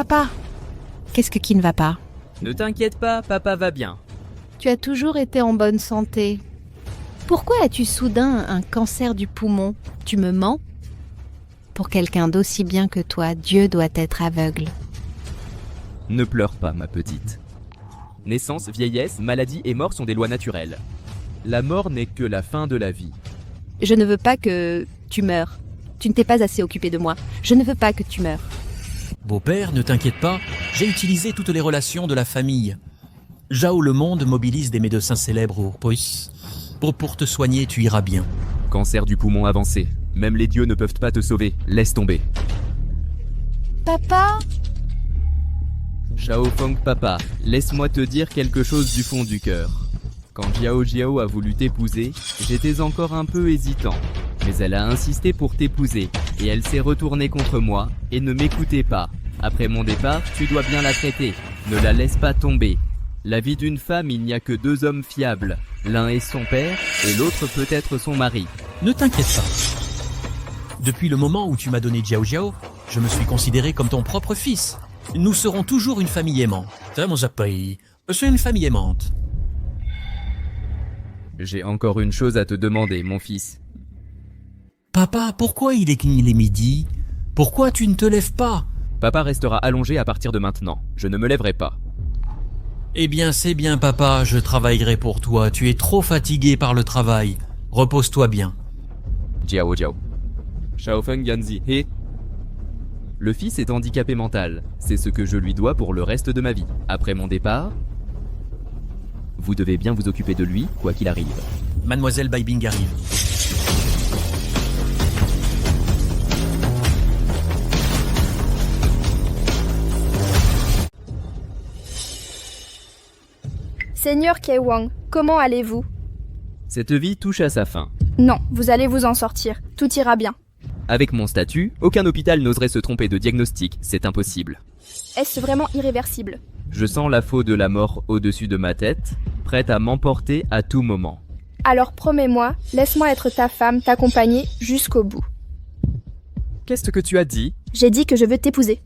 Papa, qu'est-ce qui ne va pas? Ne t'inquiète pas, papa va bien. Tu as toujours été en bonne santé. Pourquoi as-tu soudain un cancer du poumon? Tu me mens? Pour quelqu'un d'aussi bien que toi, Dieu doit être aveugle. Ne pleure pas, ma petite. Naissance, vieillesse, maladie et mort sont des lois naturelles. La mort n'est que la fin de la vie. Je ne veux pas que tu meures. Tu ne t'es pas assez occupé de moi. Je ne veux pas que tu meures. Beau-père, ne t'inquiète pas, j'ai utilisé toutes les relations de la famille. Jao le Monde mobilise des médecins célèbres au Russe. Pour te soigner, tu iras bien. Cancer du poumon avancé. Même les dieux ne peuvent pas te sauver. Laisse tomber. Papa? Xiaofeng papa, laisse-moi te dire quelque chose du fond du cœur. Quand Jiao Jiao a voulu t'épouser, j'étais encore un peu hésitant. Mais elle a insisté pour t'épouser, et elle s'est retournée contre moi, et ne m'écoutait pas. Après mon départ, tu dois bien la traiter. Ne la laisse pas tomber. La vie d'une femme, il n'y a que deux hommes fiables. L'un est son père, et l'autre peut être son mari. Ne t'inquiète pas. Depuis le moment où tu m'as donné Jiao Jiao, je me suis considéré comme ton propre fils. Nous serons toujours une famille aimante. C'est mon pays. C'est une famille aimante. J'ai encore une chose à te demander, mon fils. Papa, pourquoi il est midi? Pourquoi tu ne te lèves pas? Papa restera allongé à partir de maintenant. Je ne me lèverai pas. Eh bien, c'est bien, papa, je travaillerai pour toi. Tu es trop fatigué par le travail. Repose-toi bien. Jiao Jiao. Xiaofeng Yanzi, hé. Le fils est handicapé mental. C'est ce que je lui dois pour le reste de ma vie. Après mon départ, vous devez bien vous occuper de lui, quoi qu'il arrive. Mademoiselle Baibing arrive. Seigneur Kei Wang, comment allez-vous? Cette vie touche à sa fin. Non, vous allez vous en sortir. Tout ira bien. Avec mon statut, aucun hôpital n'oserait se tromper de diagnostic. C'est impossible. Est-ce vraiment irréversible? Je sens la faux de la mort au-dessus de ma tête, prête à m'emporter à tout moment. Alors promets-moi, laisse-moi être ta femme, t'accompagner jusqu'au bout. Qu'est-ce que tu as dit? J'ai dit que je veux t'épouser.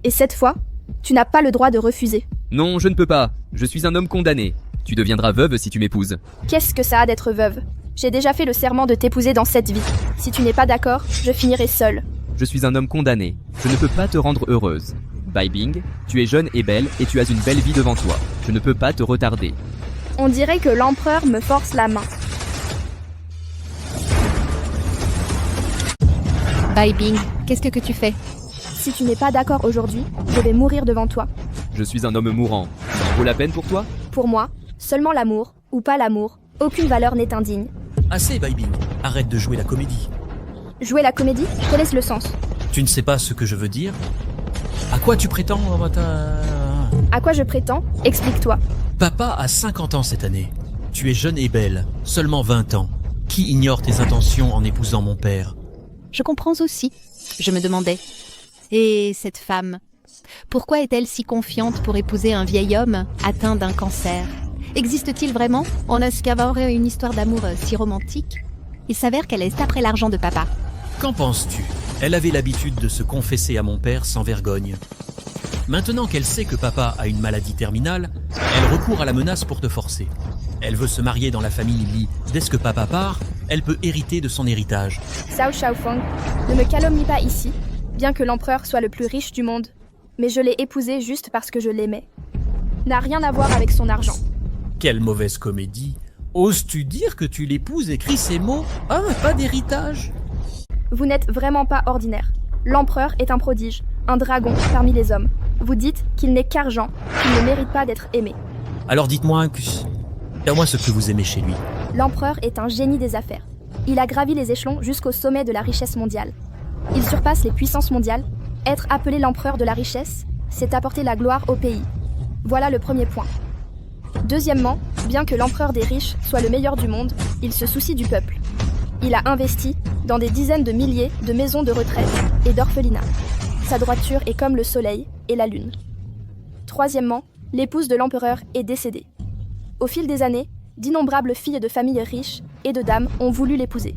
Et cette fois, tu n'as pas le droit de refuser. Non, je ne peux pas. Je suis un homme condamné. Tu deviendras veuve si tu m'épouses. Qu'est-ce que ça a d'être veuve? J'ai déjà fait le serment de t'épouser dans cette vie. Si tu n'es pas d'accord, je finirai seule. Je suis un homme condamné. Je ne peux pas te rendre heureuse. Baibing, tu es jeune et belle et tu as une belle vie devant toi. Je ne peux pas te retarder. On dirait que l'empereur me force la main. Baibing, qu'est-ce que tu fais? Si tu n'es pas d'accord aujourd'hui, je vais mourir devant toi. Je suis un homme mourant. Ça en vaut la peine pour toi? Pour moi, seulement l'amour, ou pas l'amour, aucune valeur n'est indigne. Assez, Baibing. Arrête de jouer la comédie. Jouer la comédie, je te laisse le sens. Tu ne sais pas ce que je veux dire? À quoi tu prétends, À quoi je prétends? Explique-toi. Papa a 50 ans cette année. Tu es jeune et belle, seulement 20 ans. Qui ignore tes intentions en épousant mon père? Je comprends aussi. Je me demandais. Et cette femme, pourquoi est-elle si confiante pour épouser un vieil homme atteint d'un cancer? Existe-t-il vraiment? On a qu'avoir une histoire d'amour si romantique. Il s'avère qu'elle est après l'argent de papa. Qu'en penses-tu? Elle avait l'habitude de se confesser à mon père sans vergogne. Maintenant qu'elle sait que papa a une maladie terminale, elle recourt à la menace pour te forcer. Elle veut se marier dans la famille Li. Dès que papa part, elle peut hériter de son héritage. Cao Xiaofeng, ne me calomnie pas ici, bien que l'empereur soit le plus riche du monde. Mais je l'ai épousé juste parce que je l'aimais. N'a rien à voir avec son argent. Quelle mauvaise comédie! Oses-tu dire que tu l'épouses écrit ces mots? Ah, pas d'héritage! Vous n'êtes vraiment pas ordinaire. L'empereur est un prodige, un dragon parmi les hommes. Vous dites qu'il n'est qu'argent, qu'il ne mérite pas d'être aimé. Alors dites-moi ce que vous aimez chez lui. L'empereur est un génie des affaires. Il a gravi les échelons jusqu'au sommet de la richesse mondiale. Il surpasse les puissances mondiales. Être appelé l'empereur de la richesse, c'est apporter la gloire au pays. Voilà le premier point. Deuxièmement, bien que l'empereur des riches soit le meilleur du monde, il se soucie du peuple. Il a investi dans des dizaines de milliers de maisons de retraite et d'orphelinats. Sa droiture est comme le soleil et la lune. Troisièmement, l'épouse de l'empereur est décédée. Au fil des années, d'innombrables filles de familles riches et de dames ont voulu l'épouser.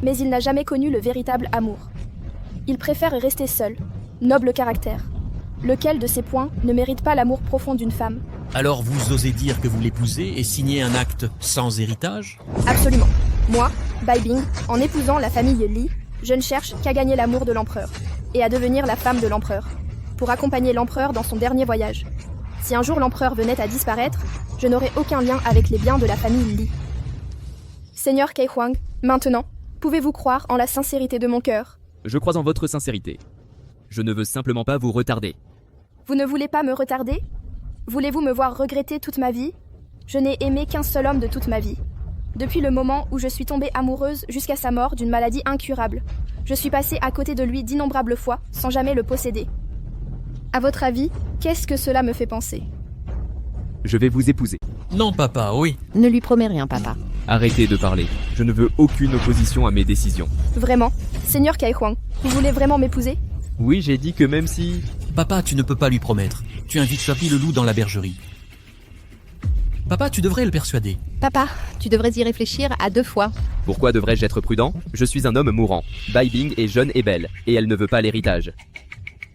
Mais il n'a jamais connu le véritable amour. Il préfère rester seul, noble caractère. Lequel de ces points ne mérite pas l'amour profond d'une femme? Alors vous osez dire que vous l'épousez et signez un acte sans héritage? Absolument. Moi, Bai Bing, en épousant la famille Li, je ne cherche qu'à gagner l'amour de l'empereur et à devenir la femme de l'empereur, pour accompagner l'empereur dans son dernier voyage. Si un jour l'empereur venait à disparaître, je n'aurais aucun lien avec les biens de la famille Li. Seigneur Kei Huang, maintenant, pouvez-vous croire en la sincérité de mon cœur? Je crois en votre sincérité. Je ne veux simplement pas vous retarder. Vous ne voulez pas me retarder? Voulez-vous me voir regretter toute ma vie? Je n'ai aimé qu'un seul homme de toute ma vie. Depuis le moment où je suis tombée amoureuse jusqu'à sa mort d'une maladie incurable, je suis passée à côté de lui d'innombrables fois sans jamais le posséder. À votre avis, qu'est-ce que cela me fait penser? Je vais vous épouser. Non papa, oui. Ne lui promets rien, papa. Arrêtez de parler. Je ne veux aucune opposition à mes décisions. Vraiment? Seigneur Kei Huang, vous voulez vraiment m'épouser? Oui, j'ai dit que même si... Papa, tu ne peux pas lui promettre. Tu invites Chapi le loup dans la bergerie. Papa, tu devrais le persuader. Papa, tu devrais y réfléchir à 2 fois. Pourquoi devrais-je être prudent? Je suis un homme mourant. Bai Bing est jeune et belle, et elle ne veut pas l'héritage.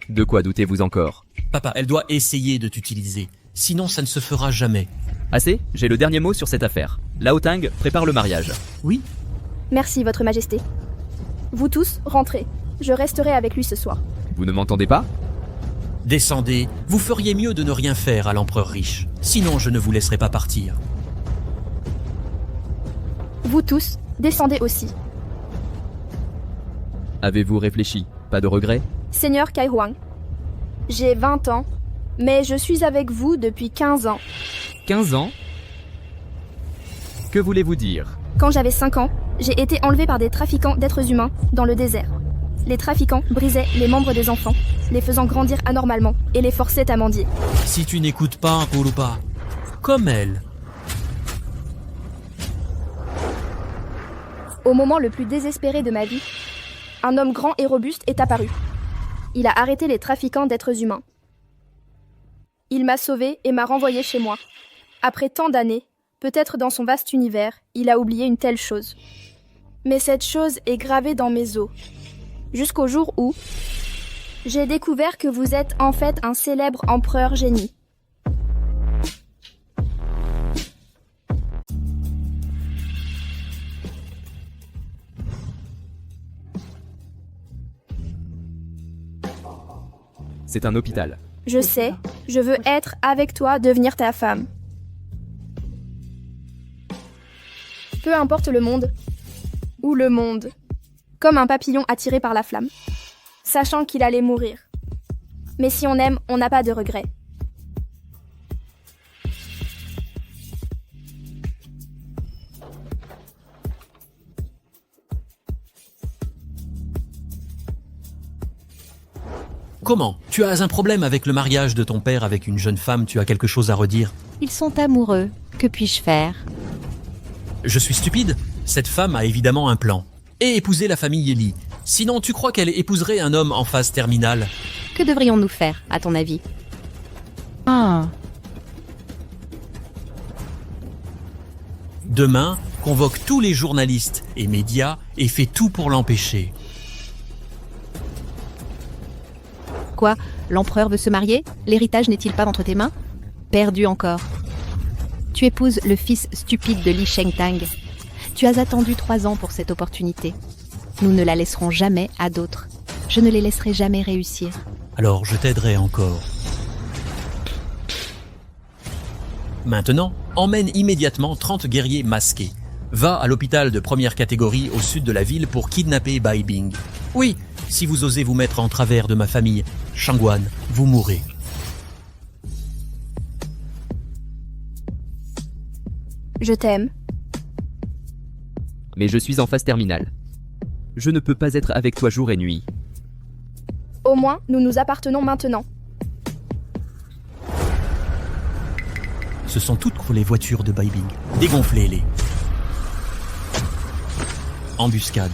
De quoi doutez-vous encore? Papa, elle doit essayer de t'utiliser. Sinon, ça ne se fera jamais. Assez? J'ai le dernier mot sur cette affaire. Lao Tang prépare le mariage. Oui? Merci, Votre Majesté. Vous tous, rentrez. Je resterai avec lui ce soir. Vous ne m'entendez pas? Descendez, vous feriez mieux de ne rien faire à l'empereur riche. Sinon, je ne vous laisserai pas partir. Vous tous, descendez aussi. Avez-vous réfléchi? Pas de regrets? Seigneur Kei Huang, j'ai 20 ans, mais je suis avec vous depuis 15 ans. 15 ans? Que voulez-vous dire? Quand j'avais 5 ans, j'ai été enlevée par des trafiquants d'êtres humains dans le désert. Les trafiquants brisaient les membres des enfants, les faisant grandir anormalement et les forçaient à mendier. Si tu n'écoutes pas, Kouloupa, comme elle. Au moment le plus désespéré de ma vie, un homme grand et robuste est apparu. Il a arrêté les trafiquants d'êtres humains. Il m'a sauvée et m'a renvoyée chez moi. Après tant d'années, peut-être dans son vaste univers, il a oublié une telle chose. Mais cette chose est gravée dans mes os. Jusqu'au jour où j'ai découvert que vous êtes en fait un célèbre empereur génie. C'est un hôpital. Je sais, je veux être avec toi, devenir ta femme. Peu importe le monde, ou le monde, comme un papillon attiré par la flamme, sachant qu'il allait mourir. Mais si on aime, on n'a pas de regrets. Comment? Tu as un problème avec le mariage de ton père avec une jeune femme, tu as quelque chose à redire? Ils sont amoureux. Que puis-je faire? Je suis stupide? Cette femme a évidemment un plan. Et épouser la famille Yeli. Sinon, tu crois qu'elle épouserait un homme en phase terminale? Que devrions-nous faire, à ton avis? Ah, Demain, convoque tous les journalistes et médias et fais tout pour l'empêcher. quoi? L'empereur veut se marier? L'héritage n'est-il pas entre tes mains? Perdu encore. Tu épouses le fils stupide de Li Shengtang. Tu as attendu 3 ans pour cette opportunité. Nous ne la laisserons jamais à d'autres. Je ne les laisserai jamais réussir. Alors je t'aiderai encore. Maintenant, emmène immédiatement 30 guerriers masqués. Va à l'hôpital de première catégorie au sud de la ville pour kidnapper Bai Bing. Oui, si vous osez vous mettre en travers de ma famille, Shangguan, vous mourrez. Je t'aime. Mais je suis en phase terminale. Je ne peux pas être avec toi jour et nuit. Au moins, nous nous appartenons maintenant. Ce sont toutes les voitures de Bai Bing. Dégonflez-les. Embuscade.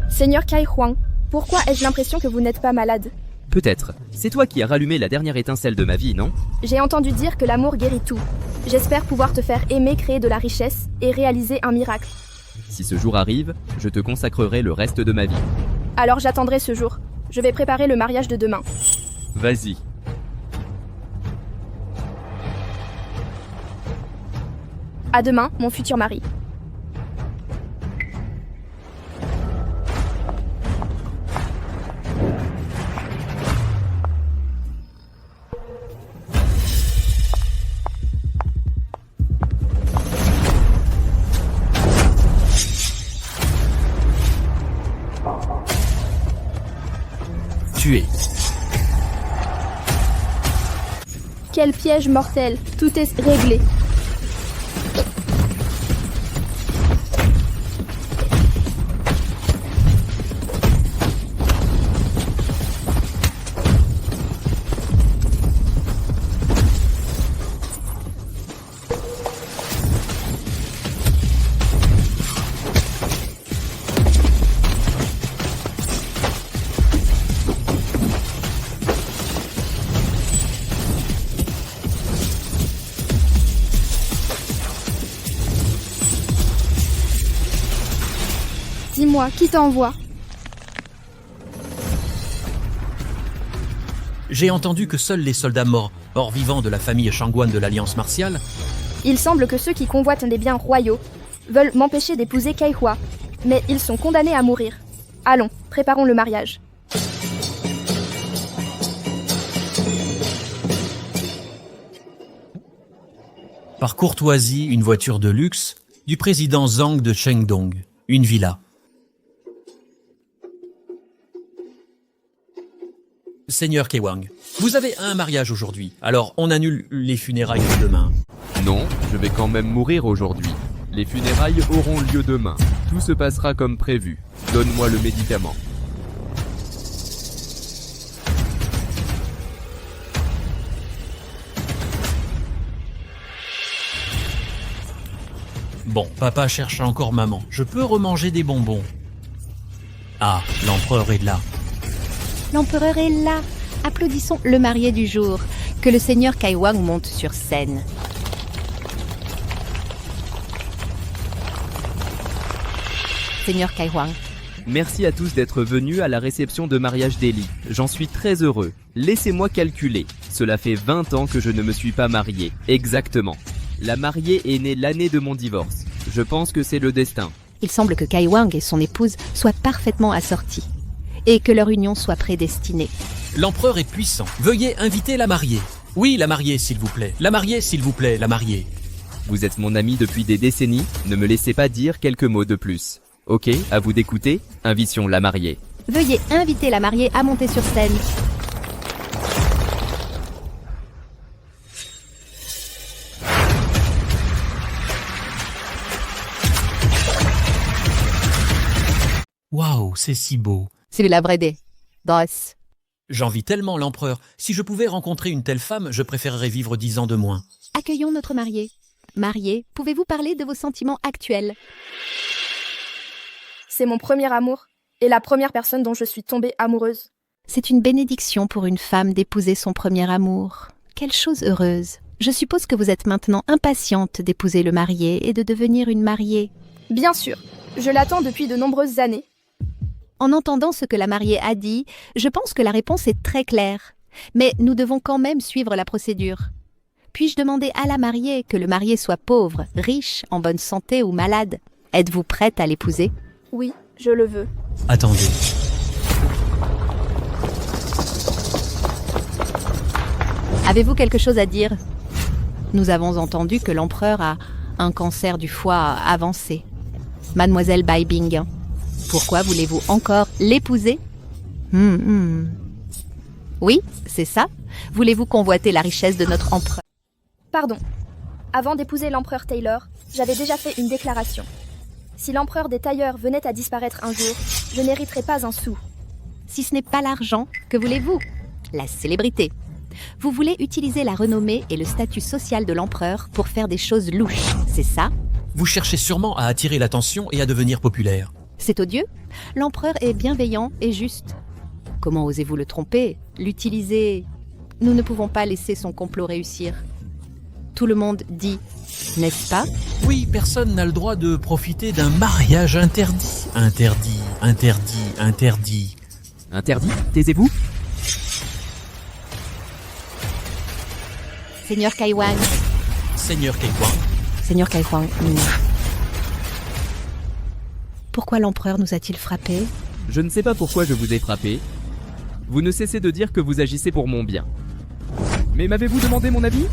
Seigneur Kai Huang, pourquoi ai-je l'impression que vous n'êtes pas malade? Peut-être. C'est toi qui as rallumé la dernière étincelle de ma vie, non? J'ai entendu dire que l'amour guérit tout. J'espère pouvoir te faire aimer, créer de la richesse et réaliser un miracle. Si ce jour arrive, je te consacrerai le reste de ma vie. Alors j'attendrai ce jour. Je vais préparer le mariage de demain. Vas-y. À demain, mon futur mari. Tué. Quel piège mortel. Tout est réglé. Dis-moi, qui t'envoie? J'ai entendu que seuls les soldats morts, hors vivants de la famille Shangguan de l'Alliance martiale, Il semble que ceux qui convoitent des biens royaux veulent m'empêcher d'épouser Kaihua, mais ils sont condamnés à mourir. Allons, préparons le mariage. par courtoisie une voiture de luxe du président Zhang de Chengdong, une villa. Seigneur Kewang, vous avez un mariage aujourd'hui, alors on annule les funérailles de demain. Non, je vais quand même mourir aujourd'hui. Les funérailles auront lieu demain. Tout se passera comme prévu. Donne-moi le médicament. Bon, papa cherche encore maman. Je peux remanger des bonbons. Ah, l'empereur est là. L'empereur est là. Applaudissons le marié du jour. Que le seigneur Kaiwang monte sur scène. Seigneur Kaiwang. Merci à tous d'être venus à la réception de mariage d'Eli. J'en suis très heureux. Laissez-moi calculer. Cela fait 20 ans que je ne me suis pas marié. Exactement. La mariée est née l'année de mon divorce. Je pense que c'est le destin. Il semble que Kaiwang et son épouse soient parfaitement assortis et que leur union soit prédestinée. L'empereur est puissant. Veuillez inviter la mariée. Oui, la mariée, s'il vous plaît. La mariée, s'il vous plaît, la mariée. Vous êtes mon ami depuis des décennies. Ne me laissez pas dire quelques mots de plus. Ok, à vous d'écouter. Invitions la mariée. Veuillez inviter la mariée à monter sur scène. Waouh, c'est si beau. C'est la vraie idée. Dross. J'envie tellement l'empereur. Si je pouvais rencontrer une telle femme, je préférerais vivre 10 ans de moins. Accueillons notre mariée. Mariée, pouvez-vous parler de vos sentiments actuels? C'est mon premier amour et la première personne dont je suis tombée amoureuse. C'est une bénédiction pour une femme d'épouser son premier amour. Quelle chose heureuse. Je suppose que vous êtes maintenant impatiente d'épouser le marié et de devenir une mariée. Bien sûr, je l'attends depuis de nombreuses années. En entendant ce que la mariée a dit, je pense que la réponse est très claire. Mais nous devons quand même suivre la procédure. Puis-je demander à la mariée que le marié soit pauvre, riche, en bonne santé ou malade? Êtes-vous prête à l'épouser? Oui, je le veux. Attendez. Avez-vous quelque chose à dire? Nous avons entendu que l'empereur a un cancer du foie avancé. Mademoiselle Bai Bing, pourquoi voulez-vous encore l'épouser? Oui, c'est ça. Voulez-vous convoiter la richesse de notre empereur? Pardon. Avant d'épouser l'empereur Taylor, j'avais déjà fait une déclaration. Si l'empereur des tailleurs venait à disparaître un jour, je n'hériterais pas un sou. Si ce n'est pas l'argent, que voulez-vous? La célébrité. Vous voulez utiliser la renommée et le statut social de l'empereur pour faire des choses louches, c'est ça? Vous cherchez sûrement à attirer l'attention et à devenir populaire. C'est odieux. L'empereur est bienveillant et juste. Comment osez-vous le tromper? L'utiliser? Nous ne pouvons pas laisser son complot réussir. Tout le monde dit, n'est-ce pas? Oui, personne n'a le droit de profiter d'un mariage interdit. Interdit, interdit, interdit. Interdit? Taisez-vous? Seigneur Kaiwang. Seigneur Kaiwang. Seigneur Kaiwang. Pourquoi l'empereur nous a-t-il frappés? Je ne sais pas pourquoi je vous ai frappé. Vous ne cessez de dire que vous agissez pour mon bien. Mais m'avez-vous demandé mon avis?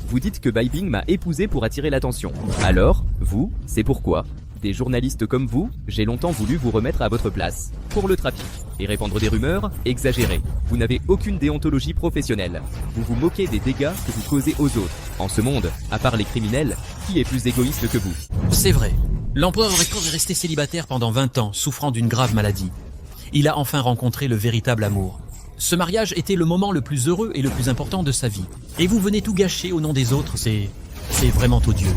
Vous dites que Bai Bing m'a épousé pour attirer l'attention. Alors, vous, c'est pourquoi, des journalistes comme vous, j'ai longtemps voulu vous remettre à votre place. Pour le trafic. Et répandre des rumeurs, exagérées. Vous n'avez aucune déontologie professionnelle. Vous vous moquez des dégâts que vous causez aux autres. En ce monde, à part les criminels, qui est plus égoïste que vous? C'est vrai. L'empereur Record est resté célibataire pendant 20 ans, souffrant d'une grave maladie. Il a enfin rencontré le véritable amour. Ce mariage était le moment le plus heureux et le plus important de sa vie. Et vous venez tout gâcher au nom des autres, c'est vraiment odieux.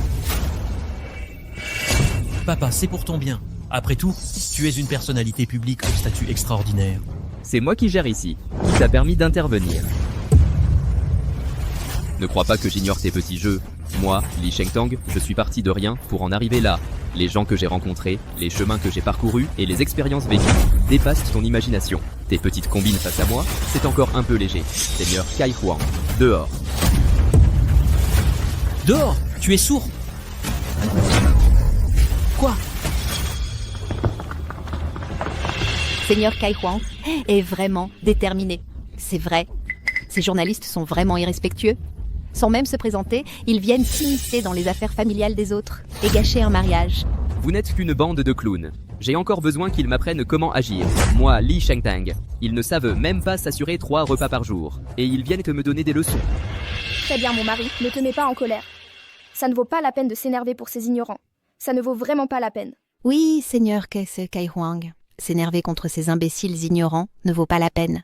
Papa, c'est pour ton bien. Après tout, tu es une personnalité publique au statut extraordinaire. C'est moi qui gère ici, qui t'a permis d'intervenir. Ne crois pas que j'ignore tes petits jeux. Moi, Li Shengtang, je suis parti de rien pour en arriver là. Les gens que j'ai rencontrés, les chemins que j'ai parcourus et les expériences vécues dépassent ton imagination. Tes petites combines face à moi, c'est encore un peu léger. Seigneur Kai Huang, dehors. Dehors? Tu es sourd? Quoi? Seigneur Kaiwang est vraiment déterminé. C'est vrai. Ces journalistes sont vraiment irrespectueux. Sans même se présenter, ils viennent s'immiscer dans les affaires familiales des autres et gâcher un mariage. Vous n'êtes qu'une bande de clowns. J'ai encore besoin qu'ils m'apprennent comment agir. Moi, Li Shengtang. Ils ne savent même pas s'assurer 3 repas par jour. Et ils viennent que me donner des leçons. Très bien, mon mari, ne te mets pas en colère. Ça ne vaut pas la peine de s'énerver pour ces ignorants. Ça ne vaut vraiment pas la peine. Oui, Seigneur Kaiwang. S'énerver contre ces imbéciles ignorants ne vaut pas la peine.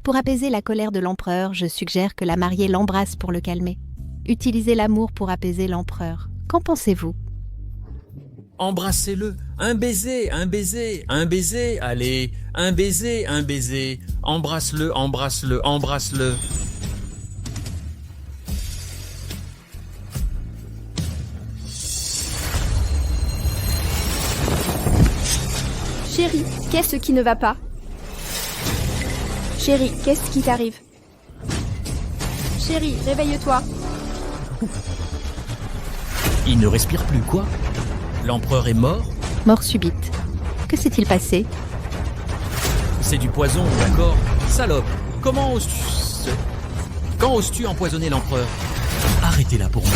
Pour apaiser la colère de l'empereur, je suggère que la mariée l'embrasse pour le calmer. Utilisez l'amour pour apaiser l'empereur. Qu'en pensez-vous? Embrassez-le. Un baiser, un baiser, un baiser. Allez, un baiser, un baiser. Embrasse-le, embrasse-le, embrasse-le. Chérie, qu'est-ce qui ne va pas? Chérie, qu'est-ce qui t'arrive? Chérie, réveille-toi. Il ne respire plus, quoi? L'empereur est mort? Mort subite. Que s'est-il passé? C'est du poison, d'accord? Salope, comment oses-tu... Quand oses-tu empoisonner l'empereur? Arrêtez-la pour moi.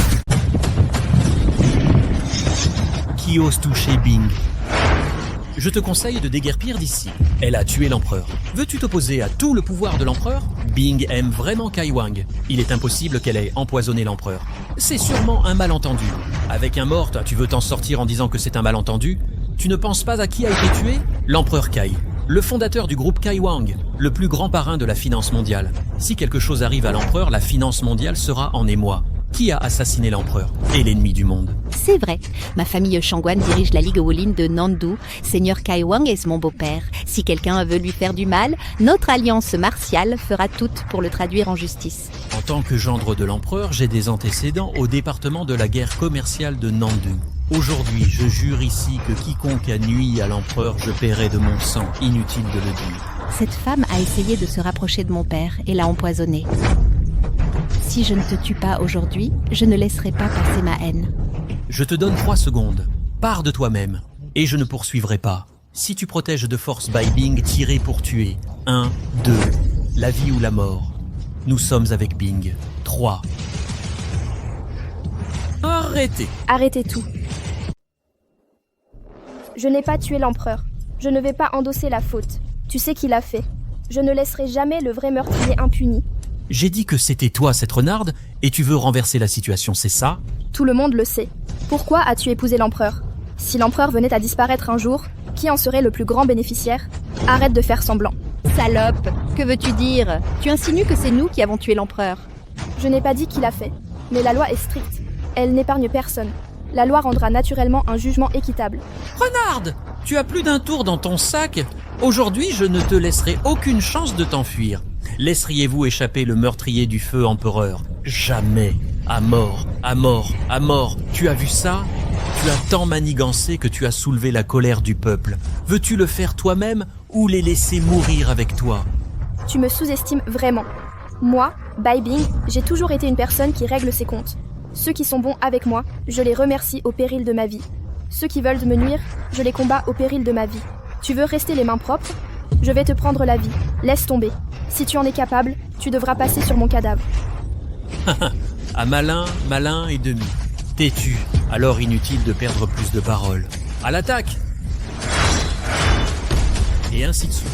Qui ose toucher Bing? Je te conseille de déguerpir d'ici. Elle a tué l'empereur. Veux-tu t'opposer à tout le pouvoir de l'empereur? Bing aime vraiment Kaiwang. Il est impossible qu'elle ait empoisonné l'empereur. C'est sûrement un malentendu. Avec un mort, tu veux t'en sortir en disant que c'est un malentendu? Tu ne penses pas à qui a été tué? L'empereur Kai, le fondateur du groupe Kaiwang, le plus grand parrain de la finance mondiale. Si quelque chose arrive à l'empereur, la finance mondiale sera en émoi. Qui a assassiné l'empereur et l'ennemi du monde? C'est vrai. Ma famille Shangguan dirige la Ligue Wolin de Nandu. Seigneur Kaiwang est mon beau-père. Si quelqu'un veut lui faire du mal, notre alliance martiale fera tout pour le traduire en justice. En tant que gendre de l'empereur, j'ai des antécédents au département de la guerre commerciale de Nandu. Aujourd'hui, je jure ici que quiconque a nui à l'empereur, je paierai de mon sang. Inutile de le dire. Cette femme a essayé de se rapprocher de mon père et l'a empoisonné. Si je ne te tue pas aujourd'hui, je ne laisserai pas passer ma haine. Je te donne 3 secondes. Pars de toi-même. Et je ne poursuivrai pas. Si tu protèges de force Bai Bing, tirez pour tuer. 1, 2. La vie ou la mort. Nous sommes avec Bing. 3. Arrêtez. Arrêtez tout. Je n'ai pas tué l'empereur. Je ne vais pas endosser la faute. Tu sais qui l'a fait. Je ne laisserai jamais le vrai meurtrier impuni. J'ai dit que c'était toi cette renarde et tu veux renverser la situation, c'est ça? Tout le monde le sait. Pourquoi as-tu épousé l'empereur? Si l'empereur venait à disparaître un jour, qui en serait le plus grand bénéficiaire? Arrête de faire semblant. Salope, que veux-tu dire? Tu insinues que c'est nous qui avons tué l'empereur. Je n'ai pas dit qui l'a fait, mais la loi est stricte. Elle n'épargne personne. La loi rendra naturellement un jugement équitable. Renarde! Tu as plus d'un tour dans ton sac? Aujourd'hui, je ne te laisserai aucune chance de t'enfuir. Laisseriez-vous échapper le meurtrier du feu empereur? Jamais. À mort, à mort, à mort. Tu as vu ça? Tu as tant manigancé que tu as soulevé la colère du peuple. Veux-tu le faire toi-même ou les laisser mourir avec toi? Tu me sous-estimes vraiment. Moi, Bai Bing, j'ai toujours été une personne qui règle ses comptes. Ceux qui sont bons avec moi, je les remercie au péril de ma vie. Ceux qui veulent me nuire, je les combats au péril de ma vie. Tu veux rester les mains propres? Je vais te prendre la vie. Laisse tomber. Si tu en es capable, tu devras passer sur mon cadavre. À malin, malin et demi. Têtu, alors inutile de perdre plus de paroles. À l'attaque! Et ainsi de suite.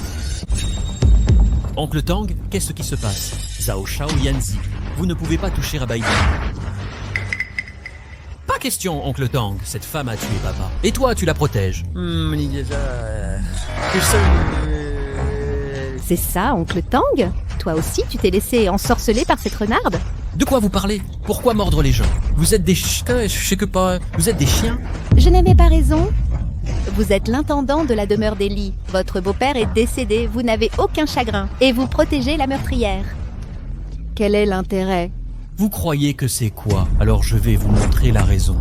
Oncle Tang, qu'est-ce qui se passe? Zhao Shao Yanzi, vous ne pouvez pas toucher à Bai Bing. Pas question, oncle Tang, cette femme a tué papa. Et toi, tu la protèges. C'est ça, oncle Tang? Toi aussi, tu t'es laissé ensorceler par cette renarde? De quoi vous parlez? Pourquoi mordre les gens? Vous êtes des je sais que pas. Vous êtes des chiens? Je n'avais pas raison. Vous êtes l'intendant de la demeure d'Eli. Votre beau-père est décédé, vous n'avez aucun chagrin. Et vous protégez la meurtrière. Quel est l'intérêt? Vous croyez que c'est quoi? Alors je vais vous montrer la raison.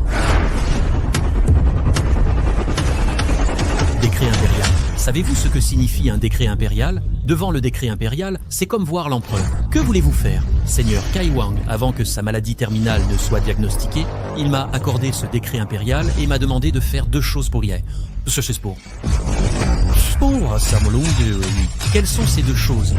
Décret impérial. Savez-vous ce que signifie un décret impérial? Devant le décret impérial, c'est comme voir l'empereur. Que voulez-vous faire? Seigneur Kai Wang, avant que sa maladie terminale ne soit diagnostiquée, il m'a accordé ce décret impérial et m'a demandé de faire 2 choses pour y aller. Quelles sont ces 2 choses?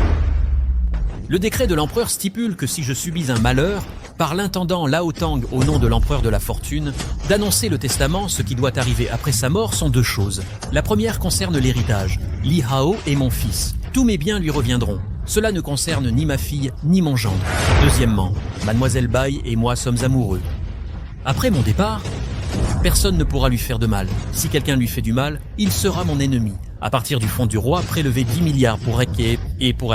Le décret de l'empereur stipule que si je subis un malheur, par l'intendant Lao Tang au nom de l'empereur de la fortune, d'annoncer le testament, ce qui doit arriver après sa mort sont 2 choses. La première concerne l'héritage. Li Hao est mon fils. Tous mes biens lui reviendront. Cela ne concerne ni ma fille, ni mon gendre. Deuxièmement, Mademoiselle Bai et moi sommes amoureux. Après mon départ, personne ne pourra lui faire de mal. Si quelqu'un lui fait du mal, il sera mon ennemi. À partir du fonds du roi, prélever 10 milliards pour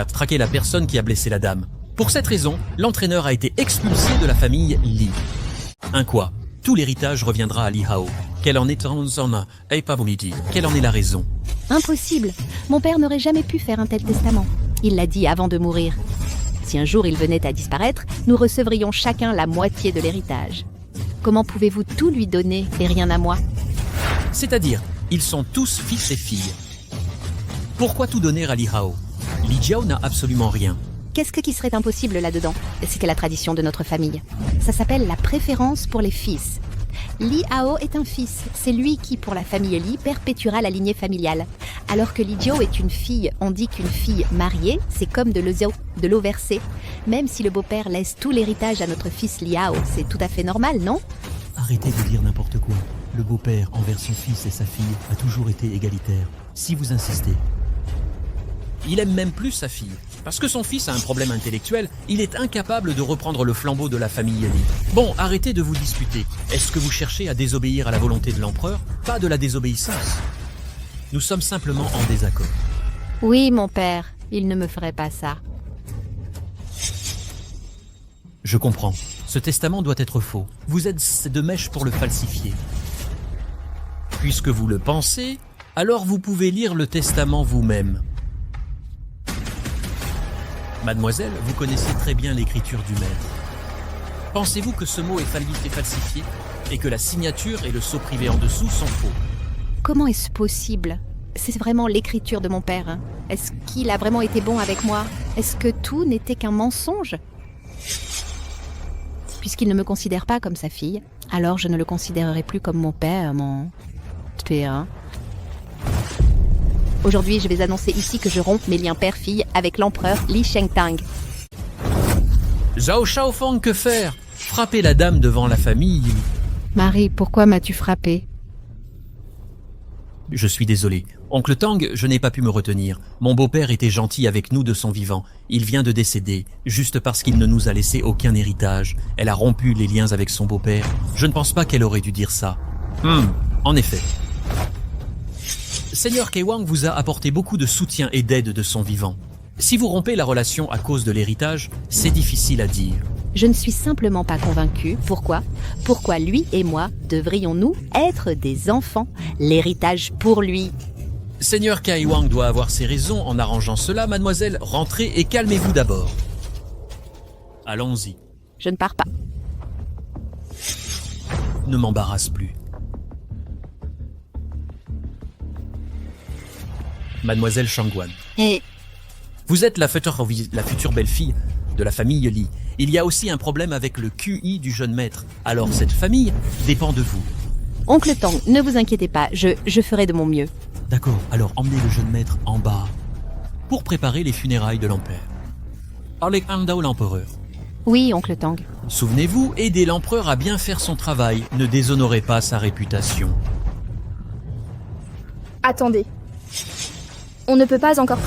traquer la personne qui a blessé la dame. Pour cette raison, l'entraîneur a été expulsé de la famille Li. Un quoi? Tout l'héritage reviendra à Li Hao. Quelle en est la raison? Impossible. Mon père n'aurait jamais pu faire un tel testament. Il l'a dit avant de mourir. Si un jour il venait à disparaître, nous recevrions chacun la moitié de l'héritage. Comment pouvez-vous tout lui donner et rien à moi? C'est-à-dire, ils sont tous fils et filles. Pourquoi tout donner à Li Hao? Li Jiao n'a absolument rien. Qu'est-ce qui serait impossible là-dedans? C'était la tradition de notre famille. Ça s'appelle la préférence pour les fils. Li Hao est un fils. C'est lui qui, pour la famille Li, perpétuera la lignée familiale. Alors que Li Jiao est une fille, on dit qu'une fille mariée, c'est comme de l'eau versée. Même si le beau-père laisse tout l'héritage à notre fils Li Hao, c'est tout à fait normal, non? Arrêtez de dire n'importe quoi. Le beau-père envers son fils et sa fille a toujours été égalitaire. Si vous insistez. Il aime même plus sa fille. Parce que son fils a un problème intellectuel, il est incapable de reprendre le flambeau de la famille Li. Bon, arrêtez de vous disputer. Est-ce que vous cherchez à désobéir à la volonté de l'empereur? Pas de la désobéissance. Nous sommes simplement en désaccord. Oui, mon père, il ne me ferait pas ça. Je comprends. Ce testament doit être faux. Vous êtes de mèche pour le falsifier. Puisque vous le pensez, alors vous pouvez lire le testament vous-même. Mademoiselle, vous connaissez très bien l'écriture du maître. Pensez-vous que ce mot est falsifié et que la signature et le sceau privé en dessous sont faux? Comment est-ce possible? C'est vraiment l'écriture de mon père. Hein. Est-ce qu'il a vraiment été bon avec moi? Est-ce que tout n'était qu'un mensonge? Puisqu'il ne me considère pas comme sa fille, alors je ne le considérerai plus comme mon père, mon père. Aujourd'hui, je vais annoncer ici que je romps mes liens père-fille avec l'empereur Li Shengtang. Zhao Shaofang, que faire? Frapper la dame devant la famille? Marie, pourquoi m'as-tu frappé? Je suis désolé. Oncle Tang, je n'ai pas pu me retenir. Mon beau-père était gentil avec nous de son vivant. Il vient de décéder, juste parce qu'il ne nous a laissé aucun héritage. Elle a rompu les liens avec son beau-père. Je ne pense pas qu'elle aurait dû dire ça. En effet. Seigneur Kai Wang vous a apporté beaucoup de soutien et d'aide de son vivant. Si vous rompez la relation à cause de l'héritage, c'est difficile à dire. Je ne suis simplement pas convaincue. Pourquoi? Pourquoi lui et moi devrions-nous être des enfants? L'héritage pour lui. Seigneur Kai Wang doit avoir ses raisons en arrangeant cela. Mademoiselle, rentrez et calmez-vous d'abord. Allons-y. Je ne pars pas. Ne m'embarrasse plus. Mademoiselle Shangguan, Et vous êtes la future belle-fille de la famille Li. Il y a aussi un problème avec le QI du jeune maître. Alors cette famille dépend de vous. oncle Tang, ne vous inquiétez pas, je ferai de mon mieux. D'accord, alors emmenez le jeune maître en bas pour préparer les funérailles de l'empereur. Avec Andao l'empereur. Oui, oncle Tang. Souvenez-vous, aidez l'empereur à bien faire son travail. Ne déshonorez pas sa réputation. Attendez. On ne peut pas encore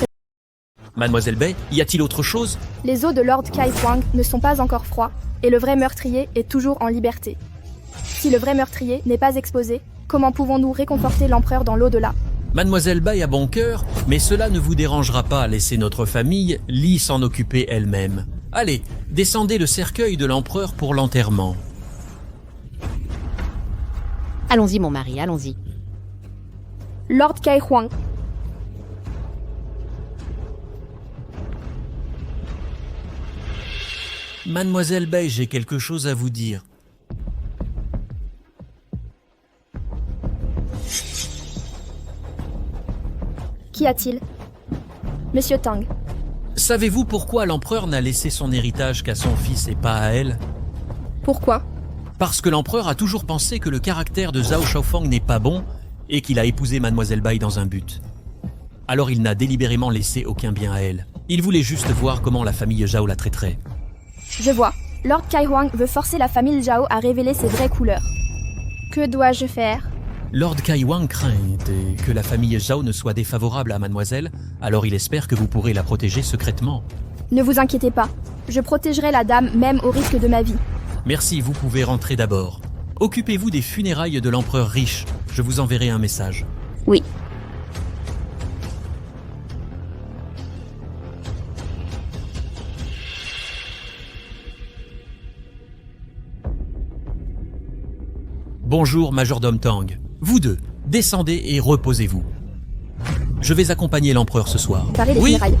Mademoiselle Bai, y a-t-il autre chose? Les os de Lord Kai Huang ne sont pas encore froids, et le vrai meurtrier est toujours en liberté. Si le vrai meurtrier n'est pas exposé, comment pouvons-nous réconforter l'empereur dans l'au-delà? Mademoiselle Bai a bon cœur, mais cela ne vous dérangera pas à laisser notre famille Li s'en occuper elle-même. Allez, descendez le cercueil de l'empereur pour l'enterrement. Allons-y, mon mari, allons-y. Lord Kai Huang. Mademoiselle Bai, j'ai quelque chose à vous dire. Qu'y a-t-il? Monsieur Tang. Savez-vous pourquoi l'empereur n'a laissé son héritage qu'à son fils et pas à elle? Pourquoi? Parce que l'empereur a toujours pensé que le caractère de Zhao Shaofeng n'est pas bon et qu'il a épousé Mademoiselle Bai dans un but. Alors il n'a délibérément laissé aucun bien à elle. Il voulait juste voir comment la famille Zhao la traiterait. Je vois. Lord Kai Huang veut forcer la famille Zhao à révéler ses vraies couleurs. Que dois-je faire? Lord Kai Wang craint que la famille Zhao ne soit défavorable à mademoiselle, alors il espère que vous pourrez la protéger secrètement. Ne vous inquiétez pas. Je protégerai la dame même au risque de ma vie. Merci, vous pouvez rentrer d'abord. Occupez-vous des funérailles de l'empereur riche. Je vous enverrai un message. Oui. Bonjour, majordome Tang. Vous deux, descendez et reposez-vous. Je vais accompagner l'empereur ce soir. Préparez les Oui, funérailles.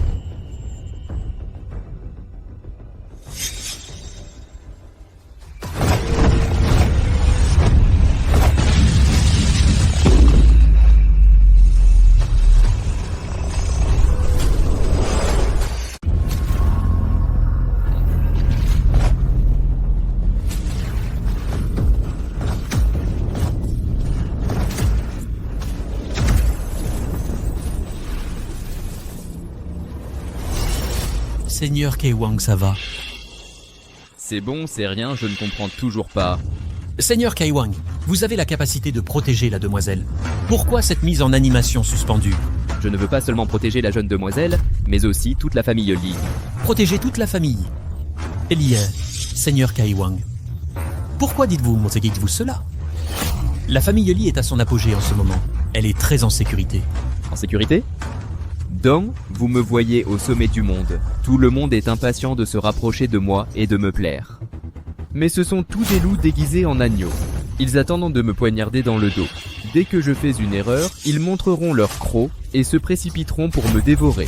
Seigneur Kai Wang, ça va. C'est bon, c'est rien, je ne comprends toujours pas. Seigneur Kai Wang, vous avez la capacité de protéger la demoiselle. Pourquoi cette mise en animation suspendue? Je ne veux pas seulement protéger la jeune demoiselle, mais aussi toute la famille Li. Protéger toute la famille. Seigneur Kai Wang, pourquoi dites-vous cela? La famille Li est à son apogée en ce moment. Elle est très en sécurité. En sécurité? Dong, vous me voyez au sommet du monde. Tout le monde est impatient de se rapprocher de moi et de me plaire. Mais ce sont tous des loups déguisés en agneaux. Ils attendent de me poignarder dans le dos. Dès que je fais une erreur, ils montreront leurs crocs et se précipiteront pour me dévorer.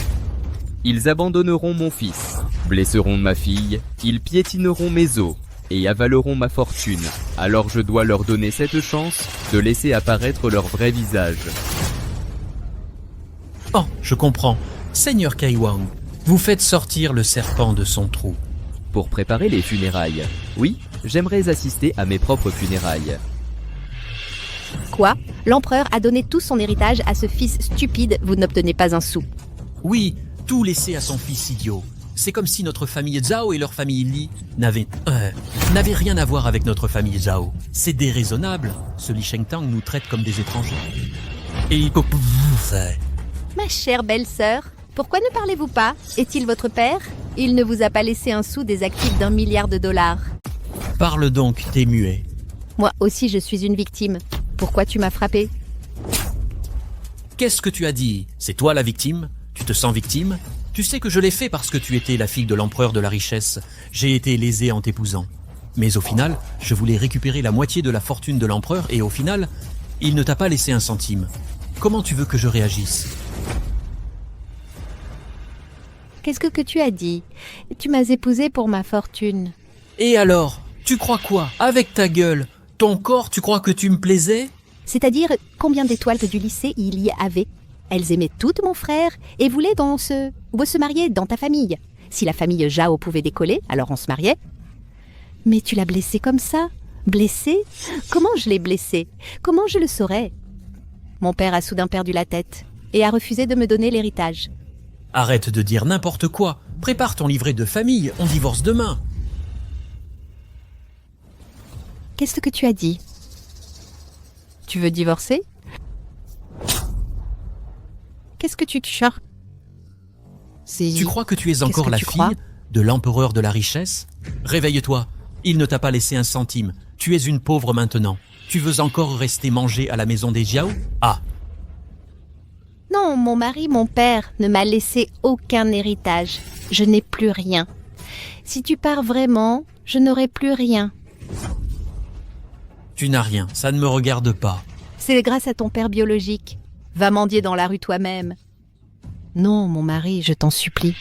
Ils abandonneront mon fils, blesseront ma fille, ils piétineront mes os et avaleront ma fortune. Alors je dois leur donner cette chance de laisser apparaître leur vrai visage. Oh, je comprends. Seigneur Kai Wang, vous faites sortir le serpent de son trou. Pour préparer les funérailles. Oui, j'aimerais assister à mes propres funérailles. Quoi? L'empereur a donné tout son héritage à ce fils stupide, vous n'obtenez pas un sou. Oui, tout laissé à son fils idiot. C'est comme si notre famille Zhao et leur famille Li n'avaient rien à voir avec notre famille Zhao. C'est déraisonnable. Ce Li Shengtang nous traite comme des étrangers. Et Ma chère belle-sœur, pourquoi ne parlez-vous pas? Est-il votre père? Il ne vous a pas laissé un sou des actifs d'1 milliard de dollars. parle donc, t'es muet. Moi aussi je suis une victime. Pourquoi tu m'as frappé? Qu'est-ce que tu as dit? C'est toi la victime? Tu te sens victime? Tu sais que je l'ai fait parce que tu étais la fille de l'empereur de la richesse. J'ai été lésé en t'épousant. Mais au final, je voulais récupérer la moitié de la fortune de l'empereur et au final, il ne t'a pas laissé un centime. Comment tu veux que je réagisse? Qu'est-ce que tu as dit? Tu m'as épousé pour ma fortune. Et alors? Tu crois quoi? Avec ta gueule? Ton corps, tu crois que tu me plaisais? C'est-à-dire, combien d'étoiles du lycée il y avait? Elles aimaient toutes mon frère et voulaient se marier dans ta famille. Si la famille Zhao pouvait décoller, alors on se mariait. Mais tu l'as blessé comme ça? Blessé? Comment je l'ai blessé? Comment je le saurais? Mon père a soudain perdu la tête et a refusé de me donner l'héritage. Arrête de dire n'importe quoi. Prépare ton livret de famille, on divorce demain. Qu'est-ce que tu as dit? Tu veux divorcer? Qu'est-ce que tu cherches? Tu crois que tu es encore la fille de l'empereur de la richesse? Réveille-toi, il ne t'a pas laissé un centime. Tu es une pauvre maintenant. Tu veux encore rester manger à la maison des Jiao? Ah! Non, mon mari, mon père, ne m'a laissé aucun héritage. Je n'ai plus rien. Si tu pars vraiment, je n'aurai plus rien. Tu n'as rien, ça ne me regarde pas. C'est grâce à ton père biologique. Va mendier dans la rue toi-même. Non, mon mari, je t'en supplie.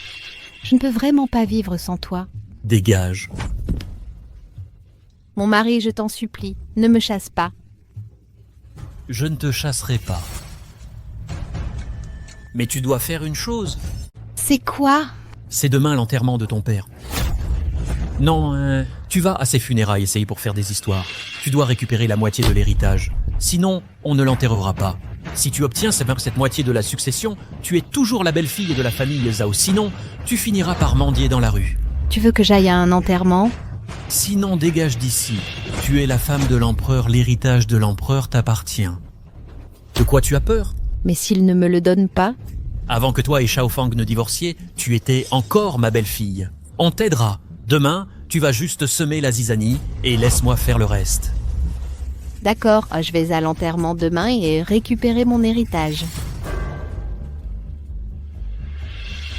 Je ne peux vraiment pas vivre sans toi. Dégage. Mon mari, je t'en supplie, ne me chasse pas. Je ne te chasserai pas. Mais tu dois faire une chose. C'est quoi? C'est demain l'enterrement de ton père. Non, tu vas à ses funérailles essayer pour faire des histoires. Tu dois récupérer la moitié de l'héritage. Sinon, on ne l'enterrera pas. Si tu obtiens cette moitié de la succession, tu es toujours la belle-fille de la famille Zhao. Sinon, tu finiras par mendier dans la rue. Tu veux que j'aille à un enterrement? Sinon, dégage d'ici. Tu es la femme de l'empereur, l'héritage de l'empereur t'appartient. De quoi tu as peur? Mais s'il ne me le donne pas? Avant que toi et Xiaofang ne divorciez, tu étais encore ma belle-fille. On t'aidera. Demain, tu vas juste semer la zizanie et laisse-moi faire le reste. D'accord, je vais à l'enterrement demain et récupérer mon héritage.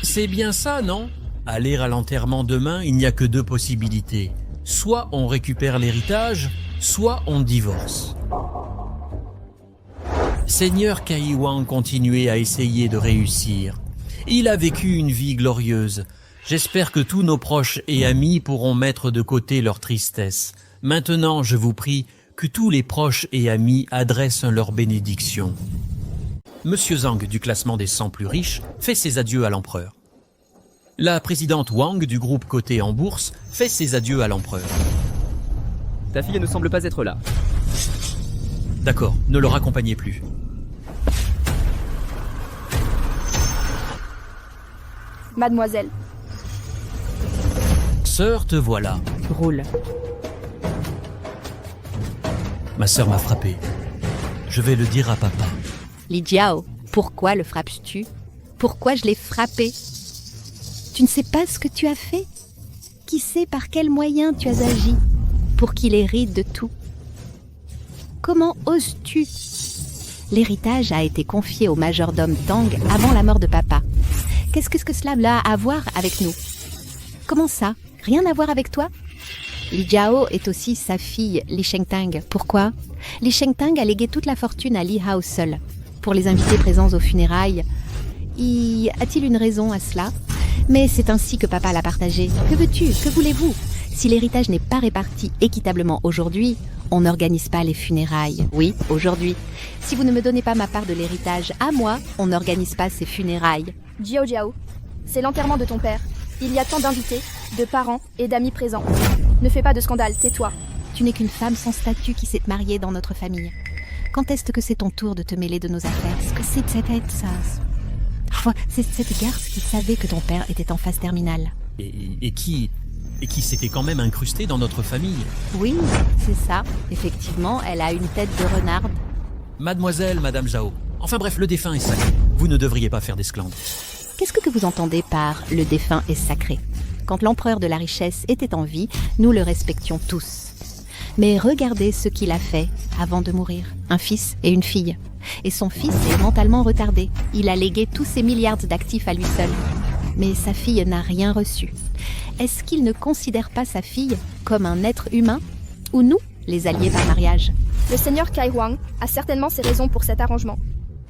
C'est bien ça, non? Aller à l'enterrement demain, il n'y a que deux possibilités. Soit on récupère l'héritage, soit on divorce. Seigneur Kai Wang continuait à essayer de réussir. Il a vécu une vie glorieuse. J'espère que tous nos proches et amis pourront mettre de côté leur tristesse. Maintenant, je vous prie que tous les proches et amis adressent leur bénédiction. Monsieur Zhang du classement des 100 plus riches fait ses adieux à l'empereur. La présidente Wang du groupe coté en bourse fait ses adieux à l'empereur. Ta fille ne semble pas être là. D'accord, ne le raccompagnez plus. Mademoiselle, Sœur, te voilà. Roule. Ma sœur m'a frappé. Je vais le dire à papa. Li Jiao, pourquoi le frappes-tu? Pourquoi je l'ai frappé? Tu ne sais pas ce que tu as fait? Qui sait par quels moyens tu as agi pour qu'il hérite de tout? Comment oses-tu? L'héritage a été confié au majordome Tang avant la mort de papa. Qu'est-ce que cela a à voir avec nous? Comment ça? Rien à voir avec toi? Li Jiao est aussi sa fille, Li Shengtang. Pourquoi? Li Shengtang a légué toute la fortune à Li Hao seul. Pour les invités présents aux funérailles, y a-t-il une raison à cela? Mais c'est ainsi que papa l'a partagé. Que veux-tu? Que voulez-vous? Si l'héritage n'est pas réparti équitablement aujourd'hui, on n'organise pas les funérailles. Oui, aujourd'hui. Si vous ne me donnez pas ma part de l'héritage à moi, on n'organise pas ces funérailles. Jiao, c'est l'enterrement de ton père. Il y a tant d'invités, de parents et d'amis présents. Ne fais pas de scandale, tais-toi. Tu n'es qu'une femme sans statut qui s'est mariée dans notre famille. Quand est-ce que c'est ton tour de te mêler de nos affaires? Est-ce que c'est ça? C'est cette garce qui savait que ton père était en phase terminale. Et qui s'était quand même incrusté dans notre famille. Oui, c'est ça. Effectivement, elle a une tête de renarde. Mademoiselle, Madame Zhao. Enfin bref, le défunt est sacré. Vous ne devriez pas faire d'esclandre. Qu'est-ce que vous entendez par « le défunt est sacré » ? Quand l'empereur de la richesse était en vie, nous le respections tous. Mais regardez ce qu'il a fait avant de mourir. Un fils et une fille. Et son fils est mentalement retardé. Il a légué tous ses milliards d'actifs à lui seul. mais sa fille n'a rien reçu. Est-ce qu'il ne considère pas sa fille comme un être humain? Ou nous, les alliés par mariage? Le seigneur Kai Huang a certainement ses raisons pour cet arrangement.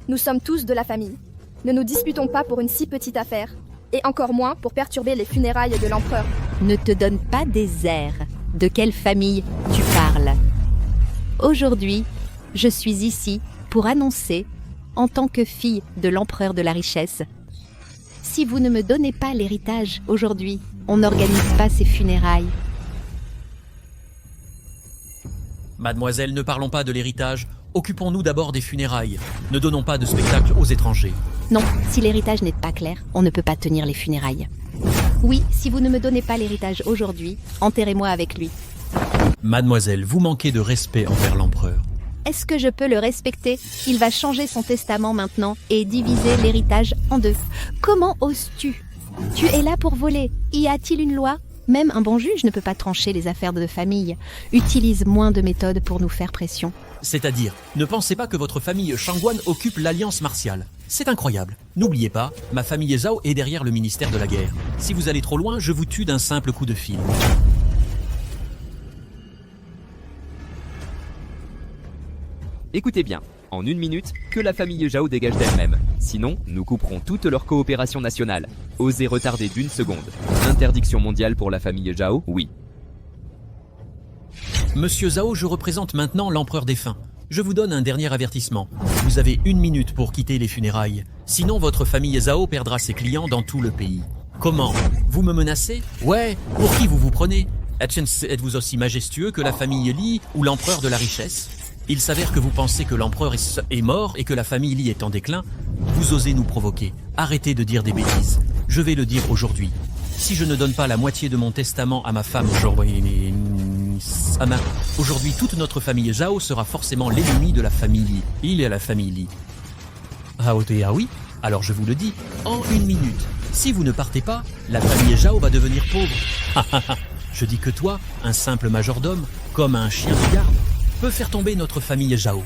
Nous sommes tous de la famille. Ne nous disputons pas pour une si petite affaire, et encore moins pour perturber les funérailles de l'empereur. Ne te donne pas des airs. De quelle famille tu parles? Aujourd'hui, je suis ici pour annoncer, en tant que fille de l'empereur de la richesse, si vous ne me donnez pas l'héritage aujourd'hui, on n'organise pas ces funérailles. Mademoiselle, ne parlons pas de l'héritage. Occupons-nous d'abord des funérailles. Ne donnons pas de spectacle aux étrangers. Non, si l'héritage n'est pas clair, on ne peut pas tenir les funérailles. Oui, si vous ne me donnez pas l'héritage aujourd'hui, enterrez-moi avec lui. Mademoiselle, vous manquez de respect envers l'empereur. Est-ce que je peux le respecter? Il va changer son testament maintenant et diviser l'héritage en deux. Comment oses-tu? Tu es là pour voler. Y a-t-il une loi? Même un bon juge ne peut pas trancher les affaires de famille. Utilise moins de méthodes pour nous faire pression. C'est-à-dire, ne pensez pas que votre famille Shangguan occupe l'alliance martiale. C'est incroyable. N'oubliez pas, ma famille Zhao est derrière le ministère de la guerre. Si vous allez trop loin, je vous tue d'un simple coup de fil. Écoutez bien, en 1 minute, que la famille Zhao dégage d'elle-même. Sinon, nous couperons toute leur coopération nationale. Osez retarder d'1 seconde. Interdiction mondiale pour la famille Zhao, oui. Monsieur Zhao, je représente maintenant l'empereur défunt. Je vous donne un dernier avertissement. Vous avez 1 minute pour quitter les funérailles. Sinon, votre famille Zhao perdra ses clients dans tout le pays. Comment? Vous me menacez? Ouais, pour qui vous vous prenez? Êtes-vous aussi majestueux que la famille Li ou l'empereur de la richesse? Il s'avère que vous pensez que l'empereur est mort et que la famille Li est en déclin. Vous osez nous provoquer. Arrêtez de dire des bêtises. Je vais le dire aujourd'hui. Si je ne donne pas la moitié de mon testament à ma femme aujourd'hui, toute notre famille Zhao sera forcément l'ennemi de la famille Li. Il est la famille Li. Ah oui? Alors je vous le dis, en 1 minute. Si vous ne partez pas, la famille Zhao va devenir pauvre. Je dis que toi, un simple majordome, comme un chien de garde, peut faire tomber notre famille Zhao.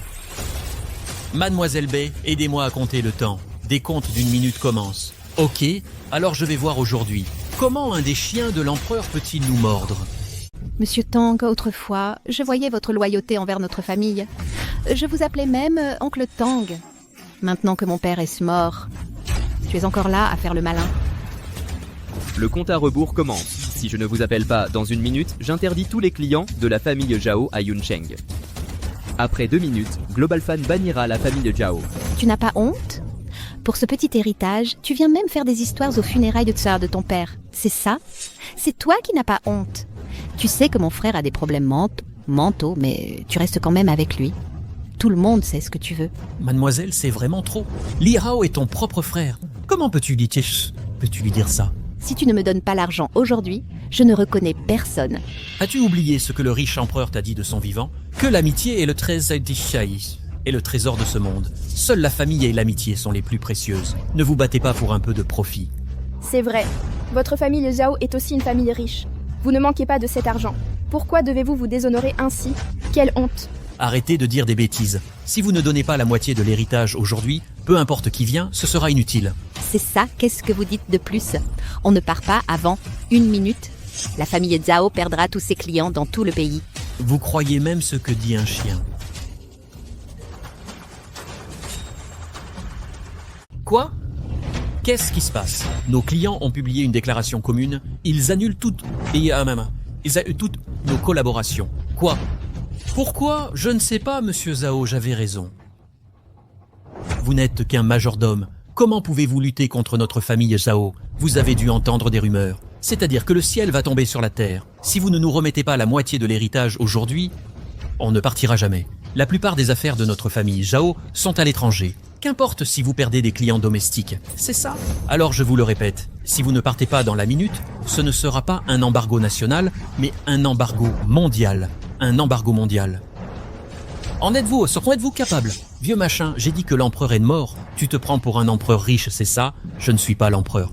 Mademoiselle Bei, aidez-moi à compter le temps. Des comptes d'1 minute commencent. Ok, alors je vais voir aujourd'hui. Comment un des chiens de l'empereur peut-il nous mordre? Monsieur Tang, autrefois, je voyais votre loyauté envers notre famille. Je vous appelais même oncle Tang. Maintenant que mon père est mort, tu es encore là à faire le malin. Le compte à rebours commence. Si je ne vous appelle pas dans 1 minute, j'interdis tous les clients de la famille Zhao à Yuncheng. Après 2 minutes, Global Fan bannira la famille Zhao. Tu n'as pas honte? Pour ce petit héritage, tu viens même faire des histoires aux funérailles de tsar de ton père. C'est ça? C'est toi qui n'as pas honte. Tu sais que mon frère a des problèmes mentaux, mais tu restes quand même avec lui. Tout le monde sait ce que tu veux. Mademoiselle, c'est vraiment trop. Li Hao est ton propre frère. Comment peux-tu lui dire ça? Si tu ne me donnes pas l'argent aujourd'hui, je ne reconnais personne. As-tu oublié ce que le riche empereur t'a dit de son vivant? Que l'amitié est le trésor de ce monde. Seule la famille et l'amitié sont les plus précieuses. Ne vous battez pas pour un peu de profit. C'est vrai. Votre famille Zhao est aussi une famille riche. Vous ne manquez pas de cet argent. Pourquoi devez-vous vous déshonorer ainsi? Quelle honte! Arrêtez de dire des bêtises. Si vous ne donnez pas la moitié de l'héritage aujourd'hui, peu importe qui vient, ce sera inutile. C'est ça, qu'est-ce que vous dites de plus? On ne part pas avant 1 minute. La famille Zhao perdra tous ses clients dans tout le pays. Vous croyez même ce que dit un chien. Quoi? Qu'est-ce qui se passe? Nos clients ont publié une déclaration commune. Ils annulent toutes nos collaborations. Quoi? Pourquoi? Je ne sais pas, monsieur Zhao, j'avais raison. Vous n'êtes qu'un majordome. Comment pouvez-vous lutter contre notre famille Zhao? Vous avez dû entendre des rumeurs. C'est-à-dire que le ciel va tomber sur la terre. Si vous ne nous remettez pas la moitié de l'héritage aujourd'hui, on ne partira jamais. La plupart des affaires de notre famille Zhao sont à l'étranger. Qu'importe si vous perdez des clients domestiques, c'est ça. Alors je vous le répète, si vous ne partez pas dans la minute, ce ne sera pas un embargo national, mais un embargo mondial. Un embargo mondial. En êtes-vous capable? Vieux machin, j'ai dit que l'empereur est mort. Tu te prends pour un empereur riche, c'est ça? Je ne suis pas l'empereur.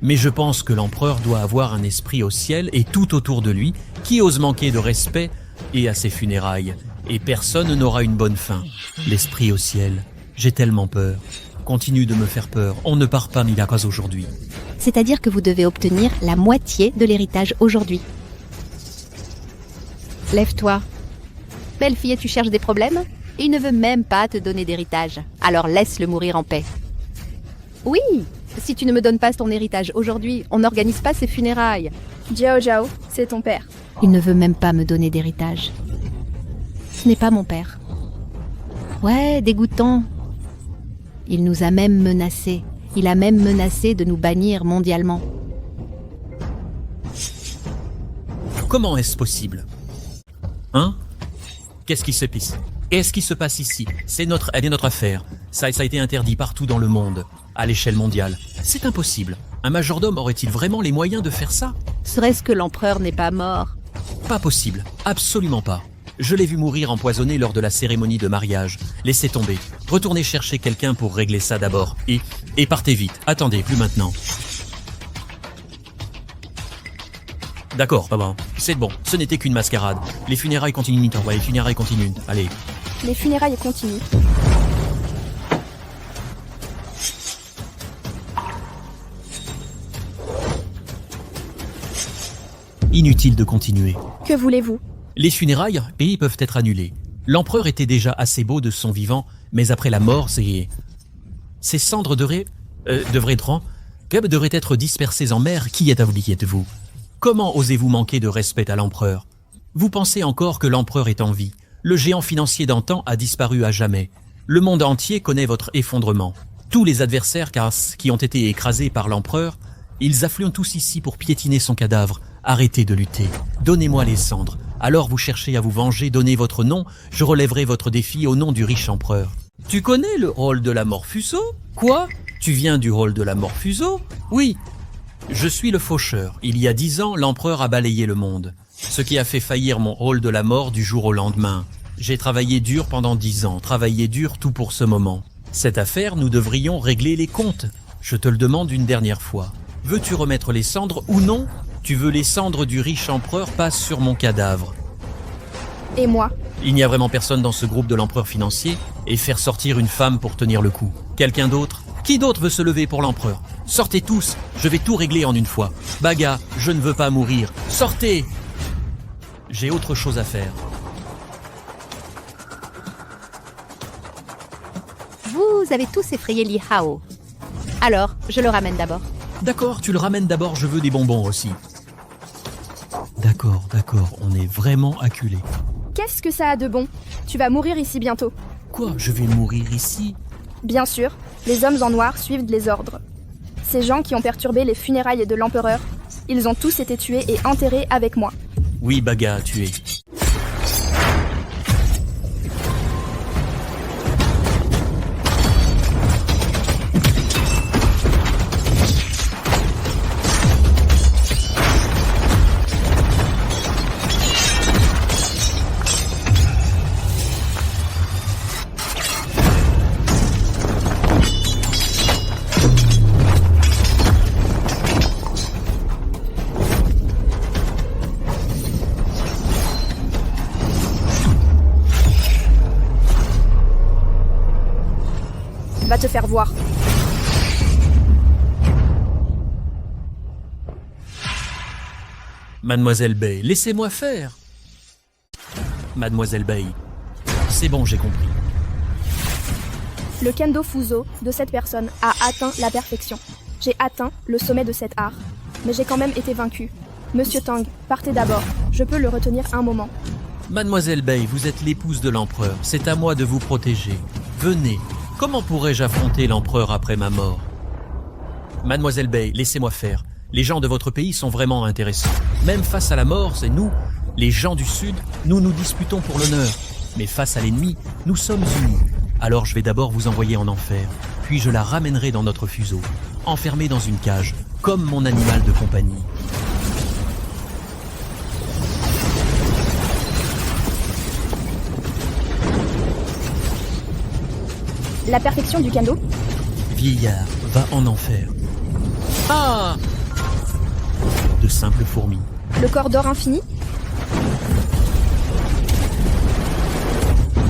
Mais je pense que l'empereur doit avoir un esprit au ciel et tout autour de lui qui ose manquer de respect et à ses funérailles. Et personne n'aura une bonne fin. L'esprit au ciel. J'ai tellement peur. Continue de me faire peur. On ne part pas Milakas aujourd'hui. C'est-à-dire que vous devez obtenir la moitié de l'héritage aujourd'hui. Lève-toi. Belle fille, tu cherches des problèmes? Il ne veut même pas te donner d'héritage. Alors laisse-le mourir en paix. Oui, si tu ne me donnes pas ton héritage aujourd'hui, on n'organise pas ses funérailles. Jiao Jiao, c'est ton père. Il ne veut même pas me donner d'héritage. Ce n'est pas mon père. Ouais, dégoûtant. Il nous a même menacés. Il a même menacé de nous bannir mondialement. Comment est-ce possible? Hein? Qu'est-ce qui se passe? Qu'est-ce qui se passe ici? C'est notre affaire. Ça a été interdit partout dans le monde, à l'échelle mondiale. C'est impossible. Un majordome aurait-il vraiment les moyens de faire ça? Serait-ce que l'empereur n'est pas mort? Pas possible. Absolument pas. Je l'ai vu mourir empoisonné lors de la cérémonie de mariage. Laissez tomber. Retournez chercher quelqu'un pour régler ça d'abord. Et partez vite. Attendez, plus maintenant. D'accord, papa. C'est bon. Ce n'était qu'une mascarade. Les funérailles continuent. Ouais, les funérailles continuent. Allez. Les funérailles continuent. Inutile de continuer. Que voulez-vous? Les funérailles peuvent être annulées. L'empereur était déjà assez beau de son vivant, mais après la mort, ses cendres devraient être dispersées en mer. Qui êtes-vous? Comment osez-vous manquer de respect à l'empereur? Vous pensez encore que l'empereur est en vie? Le géant financier d'antan a disparu à jamais. Le monde entier connaît votre effondrement. Tous les adversaires qui ont été écrasés par l'empereur, ils affluent tous ici pour piétiner son cadavre. Arrêtez de lutter. Donnez-moi les cendres. Alors vous cherchez à vous venger, donnez votre nom, je relèverai votre défi au nom du riche empereur. Tu connais le rôle de la mort Fuseau? Quoi? Tu viens du rôle de la mort Fuseau? Oui. Je suis le faucheur. Il y a 10 ans, l'empereur a balayé le monde. Ce qui a fait faillir mon rôle de la mort du jour au lendemain. J'ai travaillé dur pendant 10 ans, travaillé dur tout pour ce moment. Cette affaire, nous devrions régler les comptes. Je te le demande une dernière fois. Veux-tu remettre les cendres ou non? Tu veux les cendres du riche empereur passent sur mon cadavre. Et moi? Il n'y a vraiment personne dans ce groupe de l'empereur financier et faire sortir une femme pour tenir le coup. Quelqu'un d'autre? Qui d'autre veut se lever pour l'empereur? Sortez tous, je vais tout régler en une fois. Baga, je ne veux pas mourir. Sortez! J'ai autre chose à faire. Vous avez tous effrayé Li Hao. Alors, je le ramène d'abord. D'accord, tu le ramènes d'abord, je veux des bonbons aussi. D'accord, on est vraiment acculés. Qu'est-ce que ça a de bon? Tu vas mourir ici bientôt. Quoi, je vais mourir ici? Bien sûr, les hommes en noir suivent les ordres. Ces gens qui ont perturbé les funérailles de l'empereur, ils ont tous été tués et enterrés avec moi. Oui, Baga a tué. Va te faire voir. Mademoiselle Bay, laissez-moi faire. Mademoiselle Bay, c'est bon, j'ai compris. Le kendo fuso de cette personne a atteint la perfection. J'ai atteint le sommet de cet art, mais j'ai quand même été vaincu. Monsieur Tang, partez d'abord. Je peux le retenir un moment. Mademoiselle Bay, vous êtes l'épouse de l'empereur. C'est à moi de vous protéger. Venez. Comment pourrais-je affronter l'empereur après ma mort? Mademoiselle Bay, laissez-moi faire. Les gens de votre pays sont vraiment intéressants. Même face à la mort, c'est nous, les gens du Sud, nous nous disputons pour l'honneur. Mais face à l'ennemi, nous sommes unis. Alors je vais d'abord vous envoyer en enfer, puis je la ramènerai dans notre fuseau, enfermée dans une cage, comme mon animal de compagnie. La perfection du kendo? Vieillard, va en enfer. Ah! De simples fourmis. Le corps d'or infini?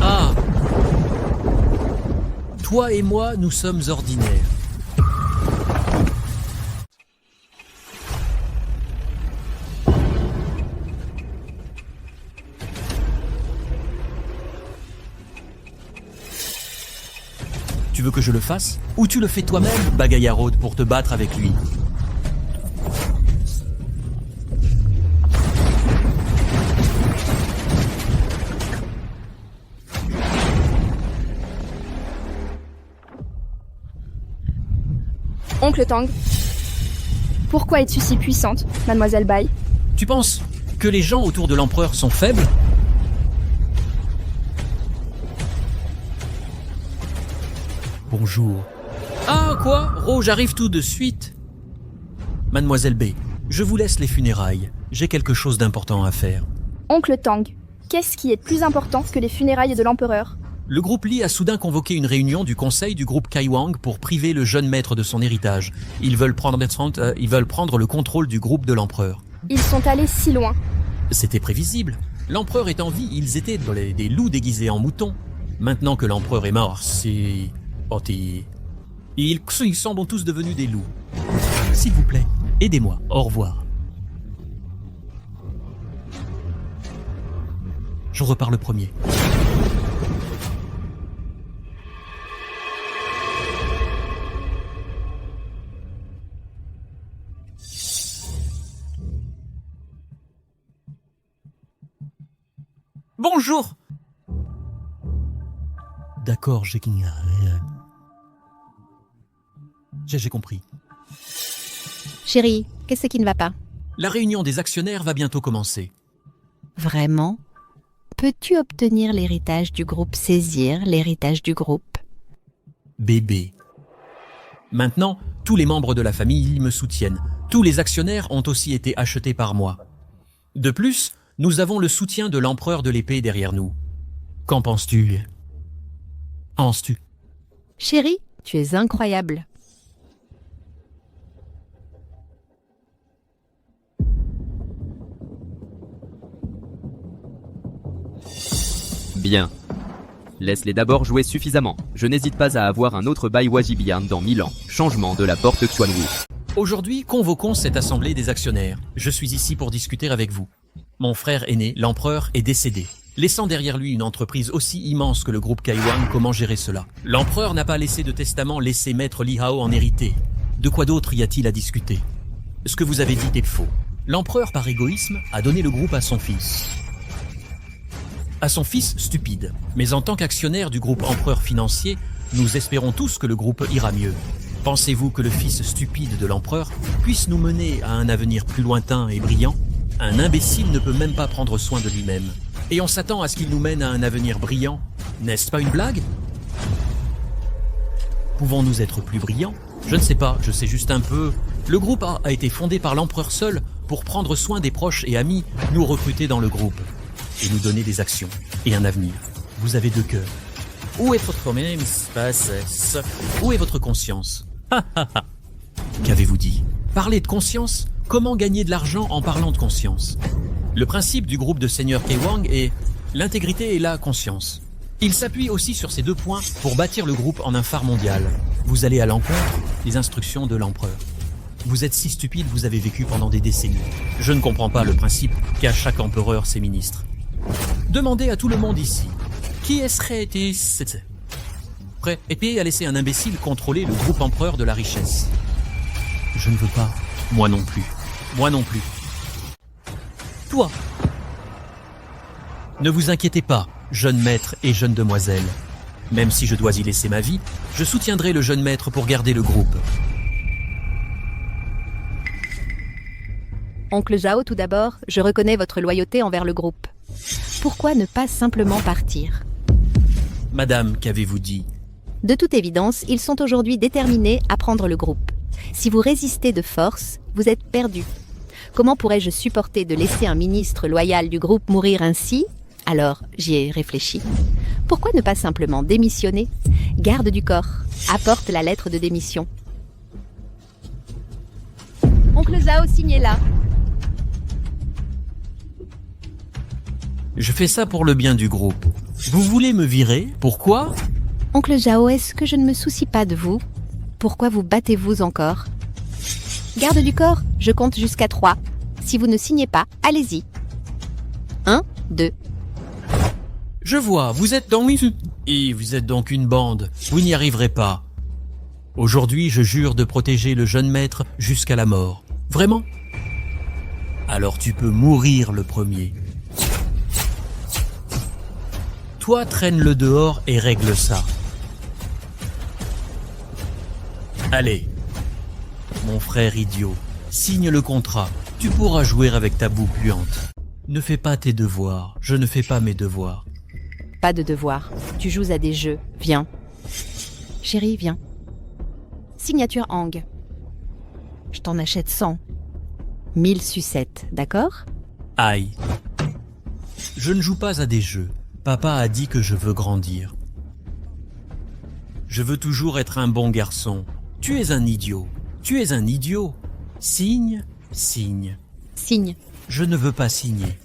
Ah! Toi et moi, nous sommes ordinaires. Tu veux que je le fasse? Ou tu le fais toi-même, Bagayarod, pour te battre avec lui? Oncle Tang, pourquoi es-tu si puissante, mademoiselle Bai? Tu penses que les gens autour de l'empereur sont faibles? Bonjour. Ah, quoi? Oh, j'arrive tout de suite. Mademoiselle B, je vous laisse les funérailles. J'ai quelque chose d'important à faire. Oncle Tang, qu'est-ce qui est plus important que les funérailles de l'empereur? Le groupe Li a soudain convoqué une réunion du conseil du groupe Kaiwang pour priver le jeune maître de son héritage. Ils veulent prendre le contrôle du groupe de l'empereur. Ils sont allés si loin. C'était prévisible. L'empereur est en vie, ils étaient des loups déguisés en moutons. Maintenant que l'empereur est mort, ils semblent tous devenus des loups. S'il vous plaît, aidez-moi. Au revoir. Je repars le premier. Bonjour. D'accord, j'ai compris. Chérie, qu'est-ce qui ne va pas? La réunion des actionnaires va bientôt commencer. Vraiment? Peux-tu obtenir l'héritage du groupe, saisir l'héritage du groupe? Bébé. Maintenant, tous les membres de la famille me soutiennent. Tous les actionnaires ont aussi été achetés par moi. De plus, nous avons le soutien de l'empereur de l'épée derrière nous. Qu'en penses-tu? Chérie, tu es incroyable. Bien. Laisse-les d'abord jouer suffisamment. Je n'hésite pas à avoir un autre Bai Wajibian dans 1000 ans. Changement de la porte Xuanwu. Aujourd'hui, convoquons cette assemblée des actionnaires. Je suis ici pour discuter avec vous. Mon frère aîné, l'empereur, est décédé, laissant derrière lui une entreprise aussi immense que le groupe Kaiwang. Comment gérer cela? L'empereur n'a pas laissé de testament laissé maître Li Hao en hérité. De quoi d'autre y a-t-il à discuter? Ce que vous avez dit est faux. L'empereur, par égoïsme, a donné le groupe à son fils. Stupide. Mais en tant qu'actionnaire du groupe empereur financier, nous espérons tous que le groupe ira mieux. Pensez-vous que le fils stupide de l'empereur puisse nous mener à un avenir plus lointain et brillant? Un imbécile ne peut même pas prendre soin de lui-même. Et on s'attend à ce qu'il nous mène à un avenir brillant. N'est-ce pas une blague? Pouvons-nous être plus brillants? Je ne sais pas, je sais juste un peu. Le groupe a été fondé par l'empereur seul pour prendre soin des proches et amis, nous recruter dans le groupe et nous donner des actions et un avenir. Vous avez deux cœurs. Où est votre même espace? Où est votre conscience? Qu'avez-vous dit? Parler de conscience? Comment gagner de l'argent en parlant de conscience? Le principe du groupe de seigneurs Kaiwang est l'intégrité et la conscience. Il s'appuie aussi sur ces deux points pour bâtir le groupe en un phare mondial. Vous allez à l'encontre des instructions de l'empereur. Vous êtes si stupide, vous avez vécu pendant des décennies. Je ne comprends pas le principe qu'a chaque empereur ses ministres. Demandez à tout le monde ici. Qui serait été prêt et à laisser un imbécile contrôler le groupe empereur de la richesse? Je ne veux pas. Moi non plus. Moi non plus. Toi. Ne vous inquiétez pas, jeune maître et jeune demoiselle. Même si je dois y laisser ma vie, je soutiendrai le jeune maître pour garder le groupe. Oncle Zhao, tout d'abord, je reconnais votre loyauté envers le groupe. Pourquoi ne pas simplement partir? Madame, qu'avez-vous dit? De toute évidence, ils sont aujourd'hui déterminés à prendre le groupe. Si vous résistez de force, vous êtes perdu. Comment pourrais-je supporter de laisser un ministre loyal du groupe mourir ainsi? Alors, j'y ai réfléchi. Pourquoi ne pas simplement démissionner? Garde du corps, apporte la lettre de démission. Oncle Zhao, signez-la. Je fais ça pour le bien du groupe. Vous voulez me virer? Pourquoi? Oncle Zhao, est-ce que je ne me soucie pas de vous? Pourquoi vous battez-vous encore? Garde du corps, je compte jusqu'à 3. Si vous ne signez pas, allez-y. 1, 2. Je vois, vous êtes dans... Et vous êtes donc une bande. Vous n'y arriverez pas. Aujourd'hui, je jure de protéger le jeune maître jusqu'à la mort. Vraiment? Alors tu peux mourir le premier. Toi, traîne-le dehors et règle ça. Allez, mon frère idiot, signe le contrat. Tu pourras jouer avec ta boue puante. Ne fais pas tes devoirs. Je ne fais pas mes devoirs. Pas de devoir. Tu joues à des jeux. Viens. Chérie, viens. Signature Hang. Je t'en achète 100. 1000 sucettes, d'accord? Aïe. Je ne joue pas à des jeux. Papa a dit que je veux grandir. Je veux toujours être un bon garçon. Tu es un idiot. Tu es un idiot. Signe, signe. Signe. Je ne veux pas signer.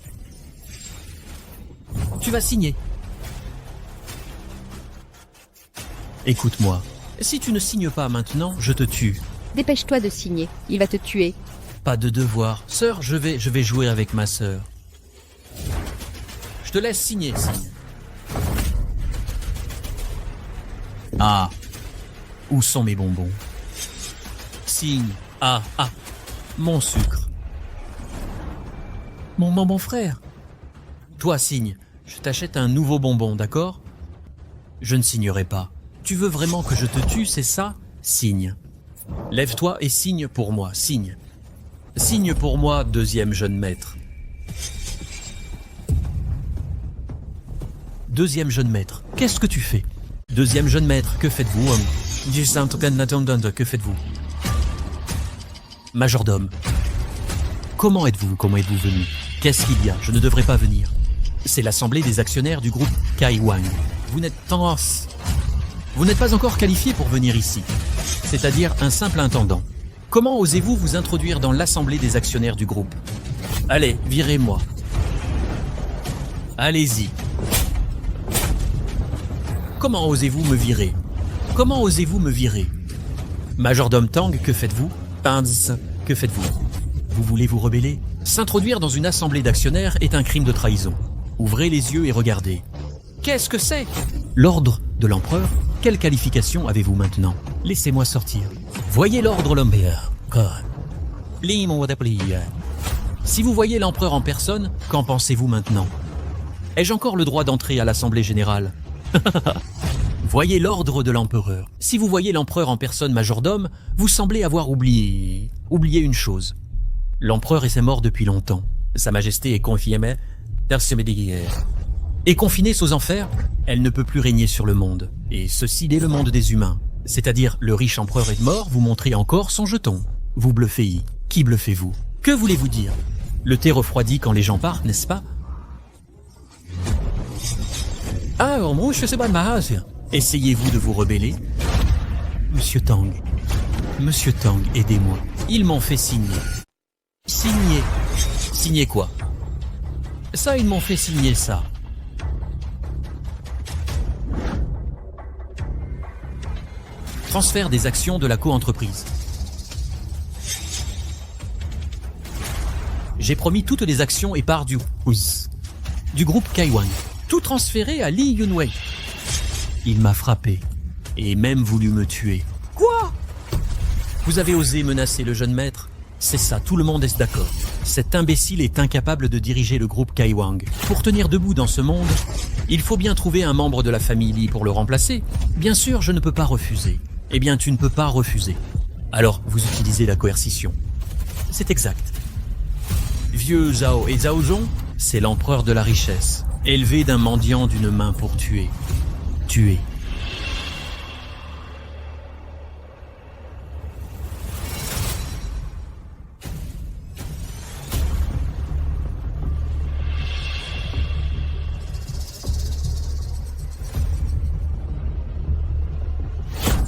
Tu vas signer. Écoute-moi. Si tu ne signes pas maintenant, je te tue. Dépêche-toi de signer. Il va te tuer. Pas de devoir. Sœur, je vais jouer avec ma sœur. Je te laisse signer, signe. Ah. Où sont mes bonbons? Signe. Ah, ah. Mon sucre. Mon bonbon frère. Toi, signe. Je t'achète un nouveau bonbon, d'accord? Je ne signerai pas. Tu veux vraiment que je te tue, c'est ça? Signe. Lève-toi et signe pour moi, signe. Signe pour moi, deuxième jeune maître. Deuxième jeune maître, qu'est-ce que tu fais? Deuxième jeune maître, que faites-vous? Que faites-vous? Majordome. Comment êtes-vous venu? Qu'est-ce qu'il y a? Je ne devrais pas venir. C'est l'assemblée des actionnaires du groupe Kaiwang. Vous n'êtes pas encore qualifié pour venir ici. C'est-à-dire un simple intendant. Comment osez-vous vous introduire dans l'assemblée des actionnaires du groupe? Allez, virez-moi. Allez-y. Comment osez-vous me virer? Comment osez-vous me virer? Majordome Tang, que faites-vous? Pinz, que faites-vous? Vous voulez vous rebeller? S'introduire dans une assemblée d'actionnaires est un crime de trahison. Ouvrez les yeux et regardez. Qu'est-ce que c'est? L'ordre de l'empereur? Quelle qualification avez-vous maintenant? Laissez-moi sortir. Voyez l'ordre l'empereur. Si vous voyez l'empereur en personne, qu'en pensez-vous maintenant? Ai-je encore le droit d'entrer à l'Assemblée Générale? Voyez l'ordre de l'empereur. Si vous voyez l'empereur en personne majordome, vous semblez avoir oublié une chose. L'empereur est mort depuis longtemps. Sa Majesté est confinée aux enfers, elle ne peut plus régner sur le monde. Et ceci dès le monde des humains. C'est-à-dire, le riche empereur est mort, vous montrez encore son jeton. Vous bluffez. Qui bluffez-vous? Que voulez-vous dire? Le thé refroidit quand les gens partent, n'est-ce pas? Ah, moi, je sais pas de ma race. Essayez-vous de vous rebeller? Monsieur Tang, aidez-moi. Ils m'ont fait signer. Signer? Signer quoi? Ça, ils m'ont fait signer ça. Transfert des actions de la co-entreprise. J'ai promis toutes les actions et parts du groupe Kaiwang. Tout transféré à Li Yunwei. Il m'a frappé et même voulu me tuer. Quoi? Vous avez osé menacer le jeune maître? C'est ça, tout le monde est d'accord. Cet imbécile est incapable de diriger le groupe Kaiwang. Pour tenir debout dans ce monde, il faut bien trouver un membre de la famille Li pour le remplacer. Bien sûr, je ne peux pas refuser. Eh bien, tu ne peux pas refuser. Alors, vous utilisez la coercition. C'est exact. Vieux Zhao et Zhaozong, c'est l'empereur de la richesse, élevé d'un mendiant d'une main pour tuer. Tuer.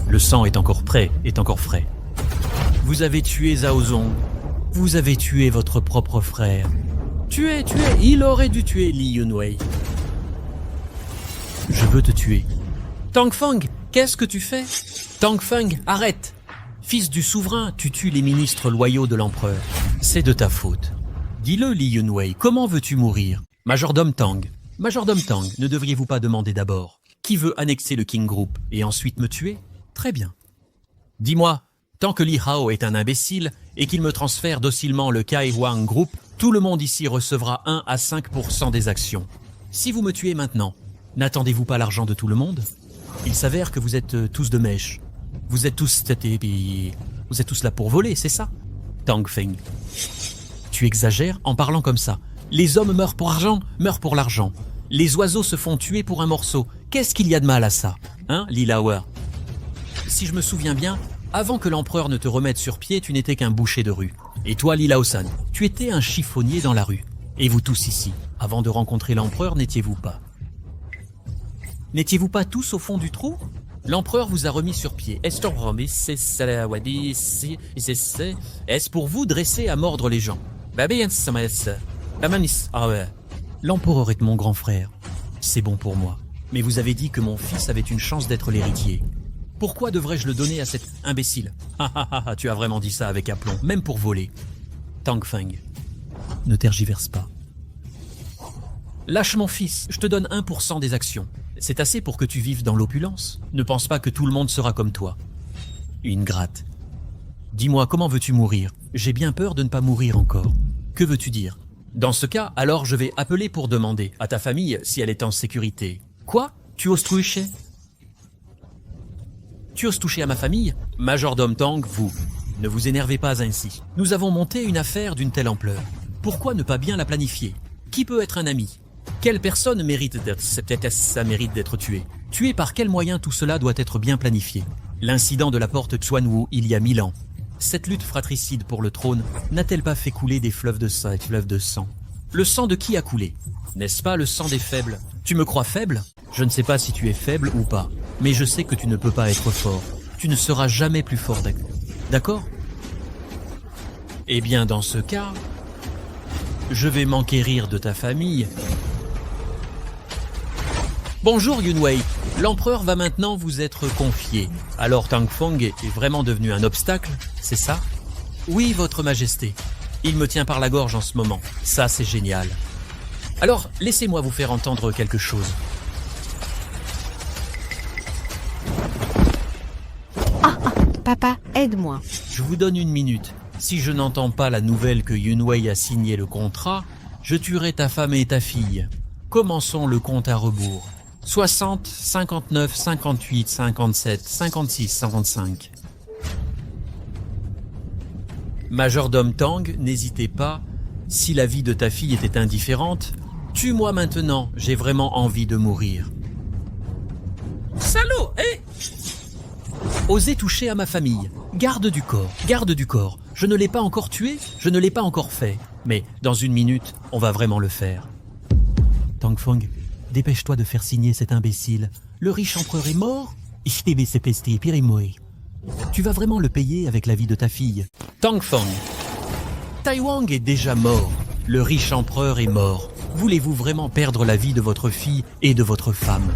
Le sang est encore prêt, est encore frais. Vous avez tué Zhaozong. Vous avez tué votre propre frère. Tué, il aurait dû tuer Li Yunwei. Je veux te tuer. Tang Feng, qu'est-ce que tu fais? Tang Feng, arrête. Fils du souverain, tu tues les ministres loyaux de l'empereur. C'est de ta faute. Dis-le, Li Yunwei, comment veux-tu mourir? Majordome Tang, Majordome Tang, ne devriez-vous pas demander d'abord qui veut annexer le King Group et ensuite me tuer? Très bien. Dis-moi, tant que Li Hao est un imbécile et qu'il me transfère docilement le Kai Huang Group, tout le monde ici recevra 1 à 5% des actions. Si vous me tuez maintenant, n'attendez-vous pas l'argent de tout le monde? Il s'avère que vous êtes tous de mèche. Vous êtes tous là pour voler, c'est ça? Tang Feng. Tu exagères en parlant comme ça. Les hommes meurent pour argent, meurent pour l'argent. Les oiseaux se font tuer pour un morceau. Qu'est-ce qu'il y a de mal à ça? Hein, Li Laoer? Si je me souviens bien, avant que l'empereur ne te remette sur pied, tu n'étais qu'un boucher de rue. Et toi, Li Lao-san, tu étais un chiffonnier dans la rue. Et vous tous ici, avant de rencontrer l'empereur, n'étiez-vous pas? N'étiez-vous pas tous au fond du trou? L'empereur vous a remis sur pied. Est-ce pour vous dresser à mordre les gens? L'empereur est mon grand frère. C'est bon pour moi. Mais vous avez dit que mon fils avait une chance d'être l'héritier. Pourquoi devrais-je le donner à cet imbécile? Tu as vraiment dit ça avec aplomb, même pour voler. Tang Feng, ne tergiverse pas. Lâche mon fils, je te donne 1% des actions. C'est assez pour que tu vives dans l'opulence. Ne pense pas que tout le monde sera comme toi. Ingrate. Dis-moi, comment veux-tu mourir? J'ai bien peur de ne pas mourir encore. Que veux-tu dire? Dans ce cas, alors je vais appeler pour demander à ta famille si elle est en sécurité. Quoi? Tu oses toucher? Tu oses toucher à ma famille? Majordome Tang, vous, ne vous énervez pas ainsi. Nous avons monté une affaire d'une telle ampleur. Pourquoi ne pas bien la planifier? Qui peut être un ami? Quelle personne mérite d'être tuée? Tuée par quel moyen? Tout cela doit être bien planifié. L'incident de la porte Xuanwu il y a 1000 ans. Cette lutte fratricide pour le trône n'a-t-elle pas fait couler des fleuves de sang? Le sang de qui a coulé? N'est-ce pas le sang des faibles? Tu me crois faible? Je ne sais pas si tu es faible ou pas, mais je sais que tu ne peux pas être fort. Tu ne seras jamais plus fort, d'accord? Eh bien, dans ce cas, je vais m'enquérir de ta famille. Bonjour Yunwei, l'empereur va maintenant vous être confié. Alors Tang Feng est vraiment devenu un obstacle, c'est ça? Oui, votre majesté. Il me tient par la gorge en ce moment. Ça, c'est génial. Alors, laissez-moi vous faire entendre quelque chose. Papa, aide-moi. Je vous donne 1 minute. Si je n'entends pas la nouvelle que Yunwei a signé le contrat, je tuerai ta femme et ta fille. Commençons le compte à rebours. 60, 59, 58, 57, 56, 55. Majordome Tang, n'hésitez pas. Si la vie de ta fille était indifférente, tue-moi maintenant, j'ai vraiment envie de mourir. Salaud, hé! Osez toucher à ma famille. Garde du corps, garde du corps. Je ne l'ai pas encore tué, je ne l'ai pas encore fait. Mais dans 1 minute, on va vraiment le faire. Tang Feng, dépêche-toi de faire signer cet imbécile. Le riche empereur est mort? Tu vas vraiment le payer avec la vie de ta fille. Tang Feng, Tai Wang est déjà mort. Le riche empereur est mort. Voulez-vous vraiment perdre la vie de votre fille et de votre femme?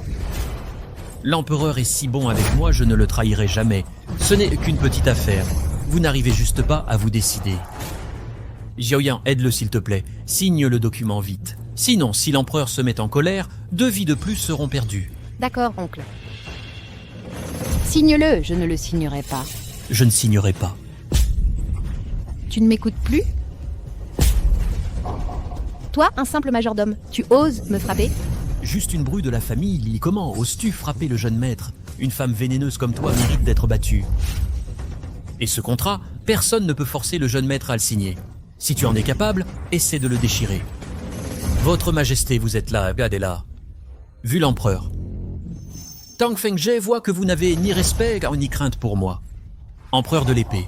L'empereur est si bon avec moi, je ne le trahirai jamais. Ce n'est qu'une petite affaire. Vous n'arrivez juste pas à vous décider. Xiaoyan, aide-le s'il te plaît. Signe le document vite. Sinon, si l'empereur se met en colère, 2 vies de plus seront perdues. D'accord, oncle. Signe-le, je ne le signerai pas. Je ne signerai pas. Tu ne m'écoutes plus? Toi, un simple majordome, tu oses me frapper? Juste une bru de la famille, Lily, comment oses-tu frapper le jeune maître? Une femme vénéneuse comme toi mérite d'être battue. Et ce contrat, personne ne peut forcer le jeune maître à le signer. Si tu en es capable, essaie de le déchirer. Votre Majesté, vous êtes là, regardez là. Vu l'empereur. Tang Fengzhe voit que vous n'avez ni respect ni crainte pour moi. Empereur de l'épée.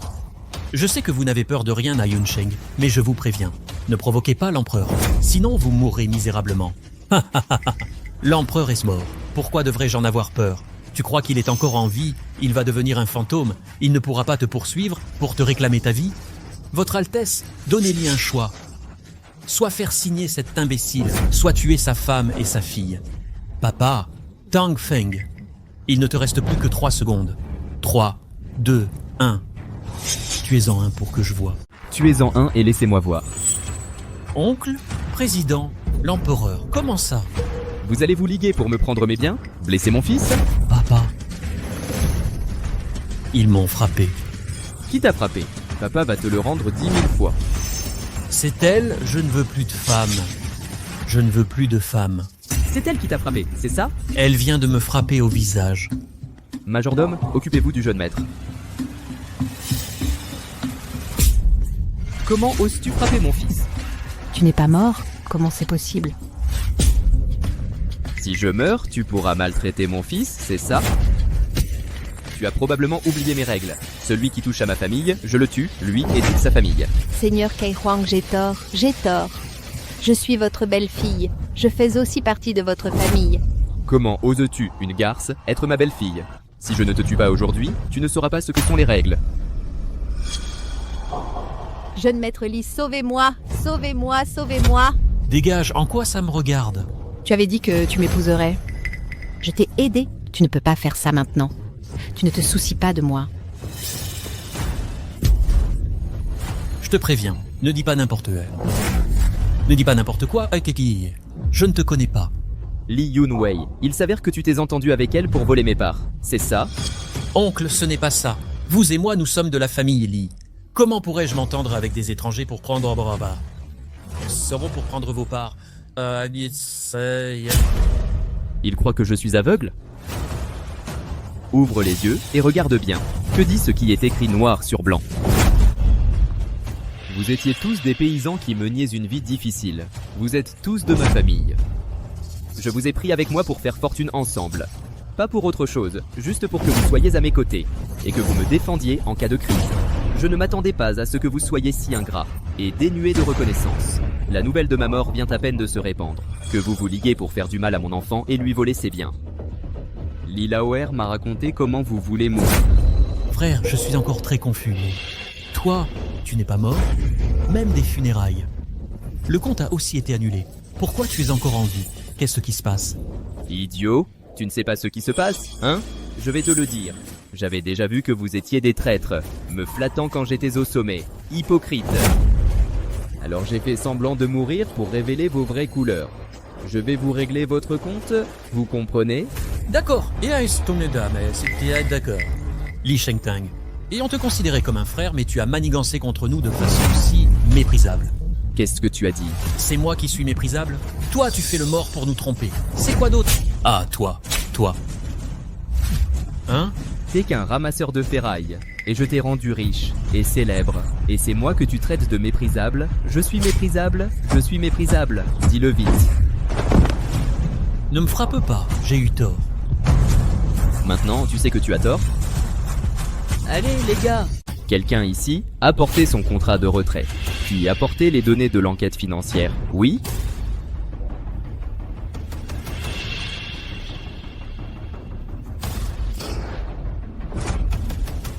Je sais que vous n'avez peur de rien à Yunsheng, mais je vous préviens, ne provoquez pas l'empereur, sinon vous mourrez misérablement. L'empereur est mort, pourquoi devrais-je en avoir peur? Tu crois qu'il est encore en vie? Il va devenir un fantôme, il ne pourra pas te poursuivre pour te réclamer ta vie? Votre Altesse, donnez-lui un choix. Soit faire signer cet imbécile, soit tuer sa femme et sa fille. Papa, Tang Feng, il ne te reste plus que 3 secondes. 3, 2, 1. Tuez-en un pour que je vois. Tuez-en un et laissez-moi voir. Oncle, président, l'empereur, comment ça? Vous allez vous liguer pour me prendre mes biens? Blesser mon fils? Papa. Ils m'ont frappé. Qui t'a frappé? Papa va te le rendre 10 000 fois. C'est elle, je ne veux plus de femme. Je ne veux plus de femme. C'est elle qui t'a frappé, c'est ça? Elle vient de me frapper au visage. Majordome, occupez-vous du jeune maître. Comment oses-tu frapper mon fils? Tu n'es pas mort? Comment c'est possible? Si je meurs, tu pourras maltraiter mon fils, c'est ça? Tu as probablement oublié mes règles. Celui qui touche à ma famille, je le tue, lui et toute sa famille. Seigneur Kai Huang, j'ai tort, j'ai tort. Je suis votre belle-fille. Je fais aussi partie de votre famille. Comment oses-tu, une garce, être ma belle-fille? Si je ne te tue pas aujourd'hui, tu ne sauras pas ce que sont les règles. Jeune maître Li, sauvez-moi, sauvez-moi, sauvez-moi. Dégage, en quoi ça me regarde? Tu avais dit que tu m'épouserais. Je t'ai aidé. Tu ne peux pas faire ça maintenant. Tu ne te soucies pas de moi. Je te préviens, ne dis pas n'importe quoi. Ne dis pas n'importe quoi, Keki. Je ne te connais pas. Li Yunwei, il s'avère que tu t'es entendu avec elle pour voler mes parts. C'est ça? Oncle, ce n'est pas ça. Vous et moi, nous sommes de la famille Li. Comment pourrais-je m'entendre avec des étrangers pour prendre... Seront pour prendre vos parts. Il croit que je suis aveugle? Ouvre les yeux et regarde bien. Que dit ce qui est écrit noir sur blanc? Vous étiez tous des paysans qui meniez une vie difficile. Vous êtes tous de ma famille. Je vous ai pris avec moi pour faire fortune ensemble. Pas pour autre chose, juste pour que vous soyez à mes côtés et que vous me défendiez en cas de crise. Je ne m'attendais pas à ce que vous soyez si ingrat et dénué de reconnaissance. La nouvelle de ma mort vient à peine de se répandre. Que vous vous liguez pour faire du mal à mon enfant et lui voler ses biens. Li Laoer m'a raconté comment vous voulez mourir. Frère, je suis encore très confus. Toi, tu n'es pas mort? Même des funérailles. Le compte a aussi été annulé. Pourquoi tu es encore en vie? Qu'est-ce qui se passe? Idiot, tu ne sais pas ce qui se passe, hein? Je vais te le dire. J'avais déjà vu que vous étiez des traîtres, me flattant quand j'étais au sommet. Hypocrite. Alors j'ai fait semblant de mourir pour révéler vos vraies couleurs. Je vais vous régler votre compte, vous comprenez? D'accord, c'était d'accord. Li Shengtang. Et on te considérait comme un frère, mais tu as manigancé contre nous de façon si méprisable. Qu'est-ce que tu as dit? C'est moi qui suis méprisable? Toi, tu fais le mort pour nous tromper. C'est quoi d'autre? Ah, toi. Hein? T'es qu'un ramasseur de ferraille, et je t'ai rendu riche, et célèbre. Et c'est moi que tu traites de méprisable? Je suis méprisable? Je suis méprisable. Dis-le vite. Ne me frappe pas, j'ai eu tort. Maintenant, tu sais que tu as tort? Allez, les gars! Quelqu'un ici a porté son contrat de retrait, puis apporté les données de l'enquête financière. Oui?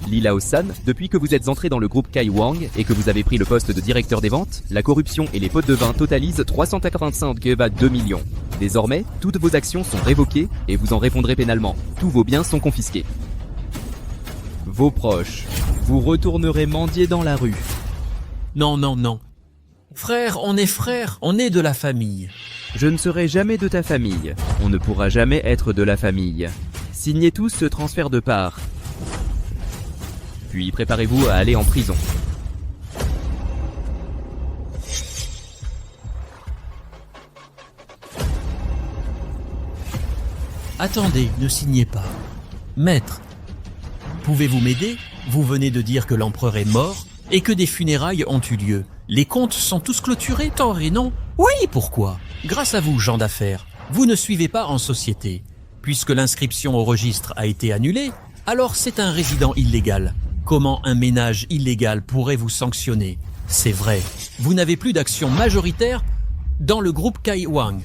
Li Lao-san, depuis que vous êtes entré dans le groupe Kai Huang et que vous avez pris le poste de directeur des ventes, la corruption et les pots de vin totalisent 385,2 millions. Désormais, toutes vos actions sont révoquées et vous en répondrez pénalement. Tous vos biens sont confisqués. Vos proches, vous retournerez mendier dans la rue. Non. Frère, on est de la famille. Je ne serai jamais de ta famille. On ne pourra jamais être de la famille. Signez tous ce transfert de parts. Puis préparez-vous à aller en prison. Attendez, ne signez pas. Maître, pouvez-vous m'aider? Vous venez de dire que l'empereur est mort et que des funérailles ont eu lieu. Les comptes sont tous clôturés, tort et non? Oui, pourquoi? Grâce à vous, gens d'affaires, vous ne suivez pas en société. Puisque l'inscription au registre a été annulée, alors c'est un résident illégal. Comment un ménage illégal pourrait vous sanctionner? C'est vrai, vous n'avez plus d'action majoritaire dans le groupe Kai Huang.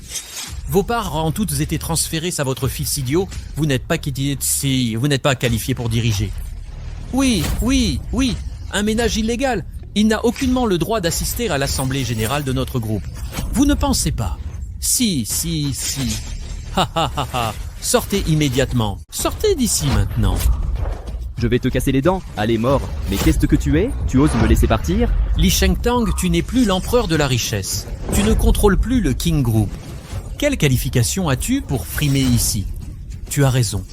Vos parts ont toutes été transférées à votre fils idiot, vous n'êtes pas qualifié pour diriger. Oui, un ménage illégal. Il n'a aucunement le droit d'assister à l'assemblée générale de notre groupe. Vous ne pensez pas? Si. Ha. Sortez immédiatement. Sortez d'ici maintenant. Je vais te casser les dents, allez mort. Mais qu'est-ce que tu es? Tu oses me laisser partir? Li Shengtang, tu n'es plus l'empereur de la richesse. Tu ne contrôles plus le King Group. Quelle qualification as-tu pour frimer ici? Tu as raison.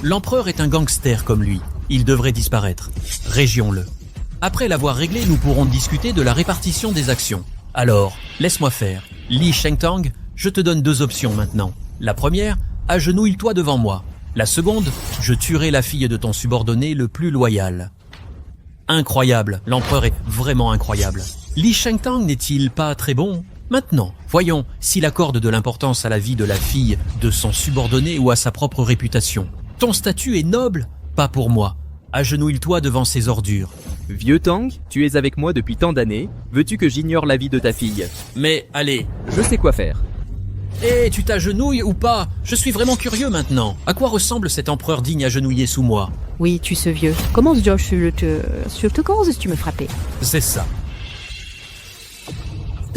L'empereur est un gangster comme lui. Il devrait disparaître. Régions-le. Après l'avoir réglé, nous pourrons discuter de la répartition des actions. Alors, laisse-moi faire. Li Shengtang, je te donne 2 options maintenant. La première, agenouille-toi devant moi. La seconde, je tuerai la fille de ton subordonné le plus loyal. Incroyable, l'empereur est vraiment incroyable. Li Shengtang n'est-il pas très bon? Maintenant, voyons s'il accorde de l'importance à la vie de la fille de son subordonné ou à sa propre réputation. Ton statut est noble? Pas pour moi. Agenouille-toi devant ces ordures. Vieux Tang, tu es avec moi depuis tant d'années, veux-tu que j'ignore la vie de ta fille? Mais allez, Je sais quoi faire. tu t'agenouilles ou pas? Je suis vraiment curieux maintenant. À quoi ressemble cet empereur digne agenouillé sous moi? Oui, tu ce vieux. Comment tu me frapper? C'est ça.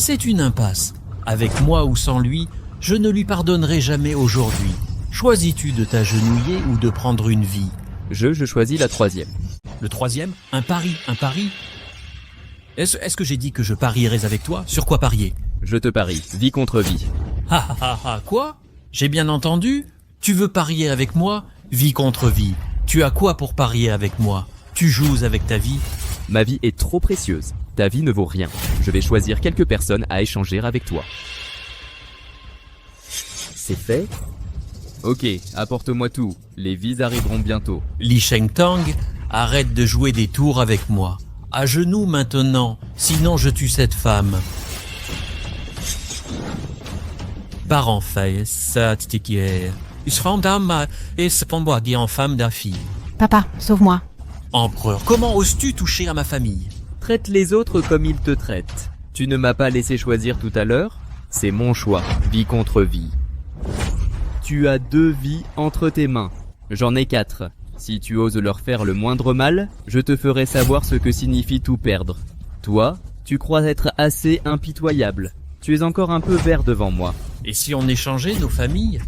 C'est une impasse. Avec moi ou sans lui, je ne lui pardonnerai jamais aujourd'hui. Choisis-tu de t'agenouiller ou de prendre une vie? Je choisis la 3e. Le 3e? Un pari? Est-ce que j'ai dit que je parierais avec toi? Sur quoi parier? Je te parie, vie contre vie. Quoi? J'ai bien entendu? Tu veux parier avec moi? Vie contre vie. Tu as quoi pour parier avec moi? Tu joues avec ta vie? Ma vie est trop précieuse. Ta vie ne vaut rien. Je vais choisir quelques personnes à échanger avec toi. C'est fait? Ok, apporte-moi tout. Les vies arriveront bientôt. Li Shengtang, arrête de jouer des tours avec moi. À genoux maintenant, sinon je tue cette femme. Parent fait, ça t'équiert. Il se rend d'âme et se pomboit dit en femme d'un fille. Papa, sauve-moi. Empereur, comment oses-tu toucher à ma famille? Traite les autres comme ils te traitent. Tu ne m'as pas laissé choisir tout à l'heure? C'est mon choix, vie contre vie. Tu as 2 vies entre tes mains. J'en ai 4. Si tu oses leur faire le moindre mal, je te ferai savoir ce que signifie tout perdre. Toi, tu crois être assez impitoyable. Tu es encore un peu vert devant moi. Et si on échangeait nos familles?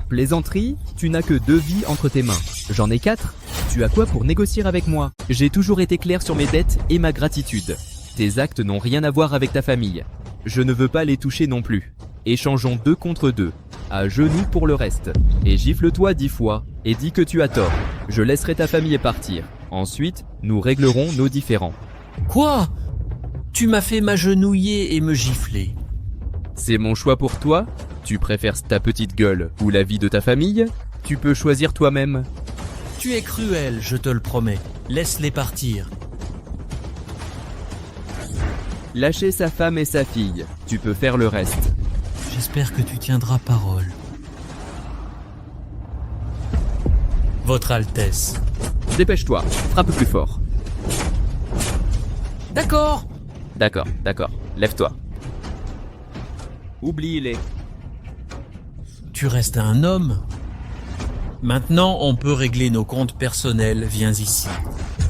Plaisanterie, tu n'as que 2 vies entre tes mains. J'en ai 4. Tu as quoi pour négocier avec moi? J'ai toujours été clair sur mes dettes et ma gratitude. Tes actes n'ont rien à voir avec ta famille. Je ne veux pas les toucher non plus. Échangeons 2 contre 2. À genoux pour le reste. Et gifle-toi 10 fois et dis que tu as tort. Je laisserai ta famille partir. Ensuite, nous réglerons nos différends. Quoi? Tu m'as fait m'agenouiller et me gifler. C'est mon choix pour toi? Tu préfères ta petite gueule ou la vie de ta famille? Tu peux choisir toi-même. Tu es cruel, je te le promets. Laisse-les partir. Lâcher sa femme et sa fille. Tu peux faire le reste. J'espère que tu tiendras parole. Votre Altesse. Dépêche-toi, frappe plus fort. D'accord. D'accord. Lève-toi. Oublie-les. Tu restes un homme. Maintenant, on peut régler nos comptes personnels. Viens ici.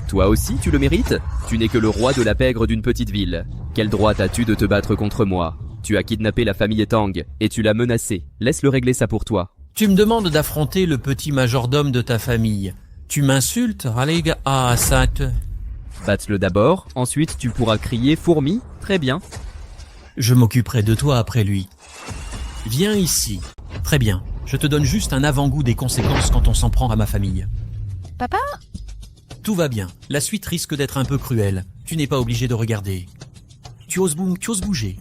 Toi aussi, tu le mérites? Tu n'es que le roi de la pègre d'une petite ville. Quel droit as-tu de te battre contre moi? Tu as kidnappé la famille Tang et tu l'as menacé. Laisse-le régler ça pour toi. Tu me demandes d'affronter le petit majordome de ta famille. Tu m'insultes? Allez, gars. Ah, ça te... Batte-le d'abord, ensuite tu pourras crier fourmi. Très bien. Je m'occuperai de toi après lui. Viens ici. Très bien. Je te donne juste un avant-goût des conséquences quand on s'en prend à ma famille. Papa? Tout va bien. La suite risque d'être un peu cruelle. Tu n'es pas obligé de regarder. Tu oses bouger.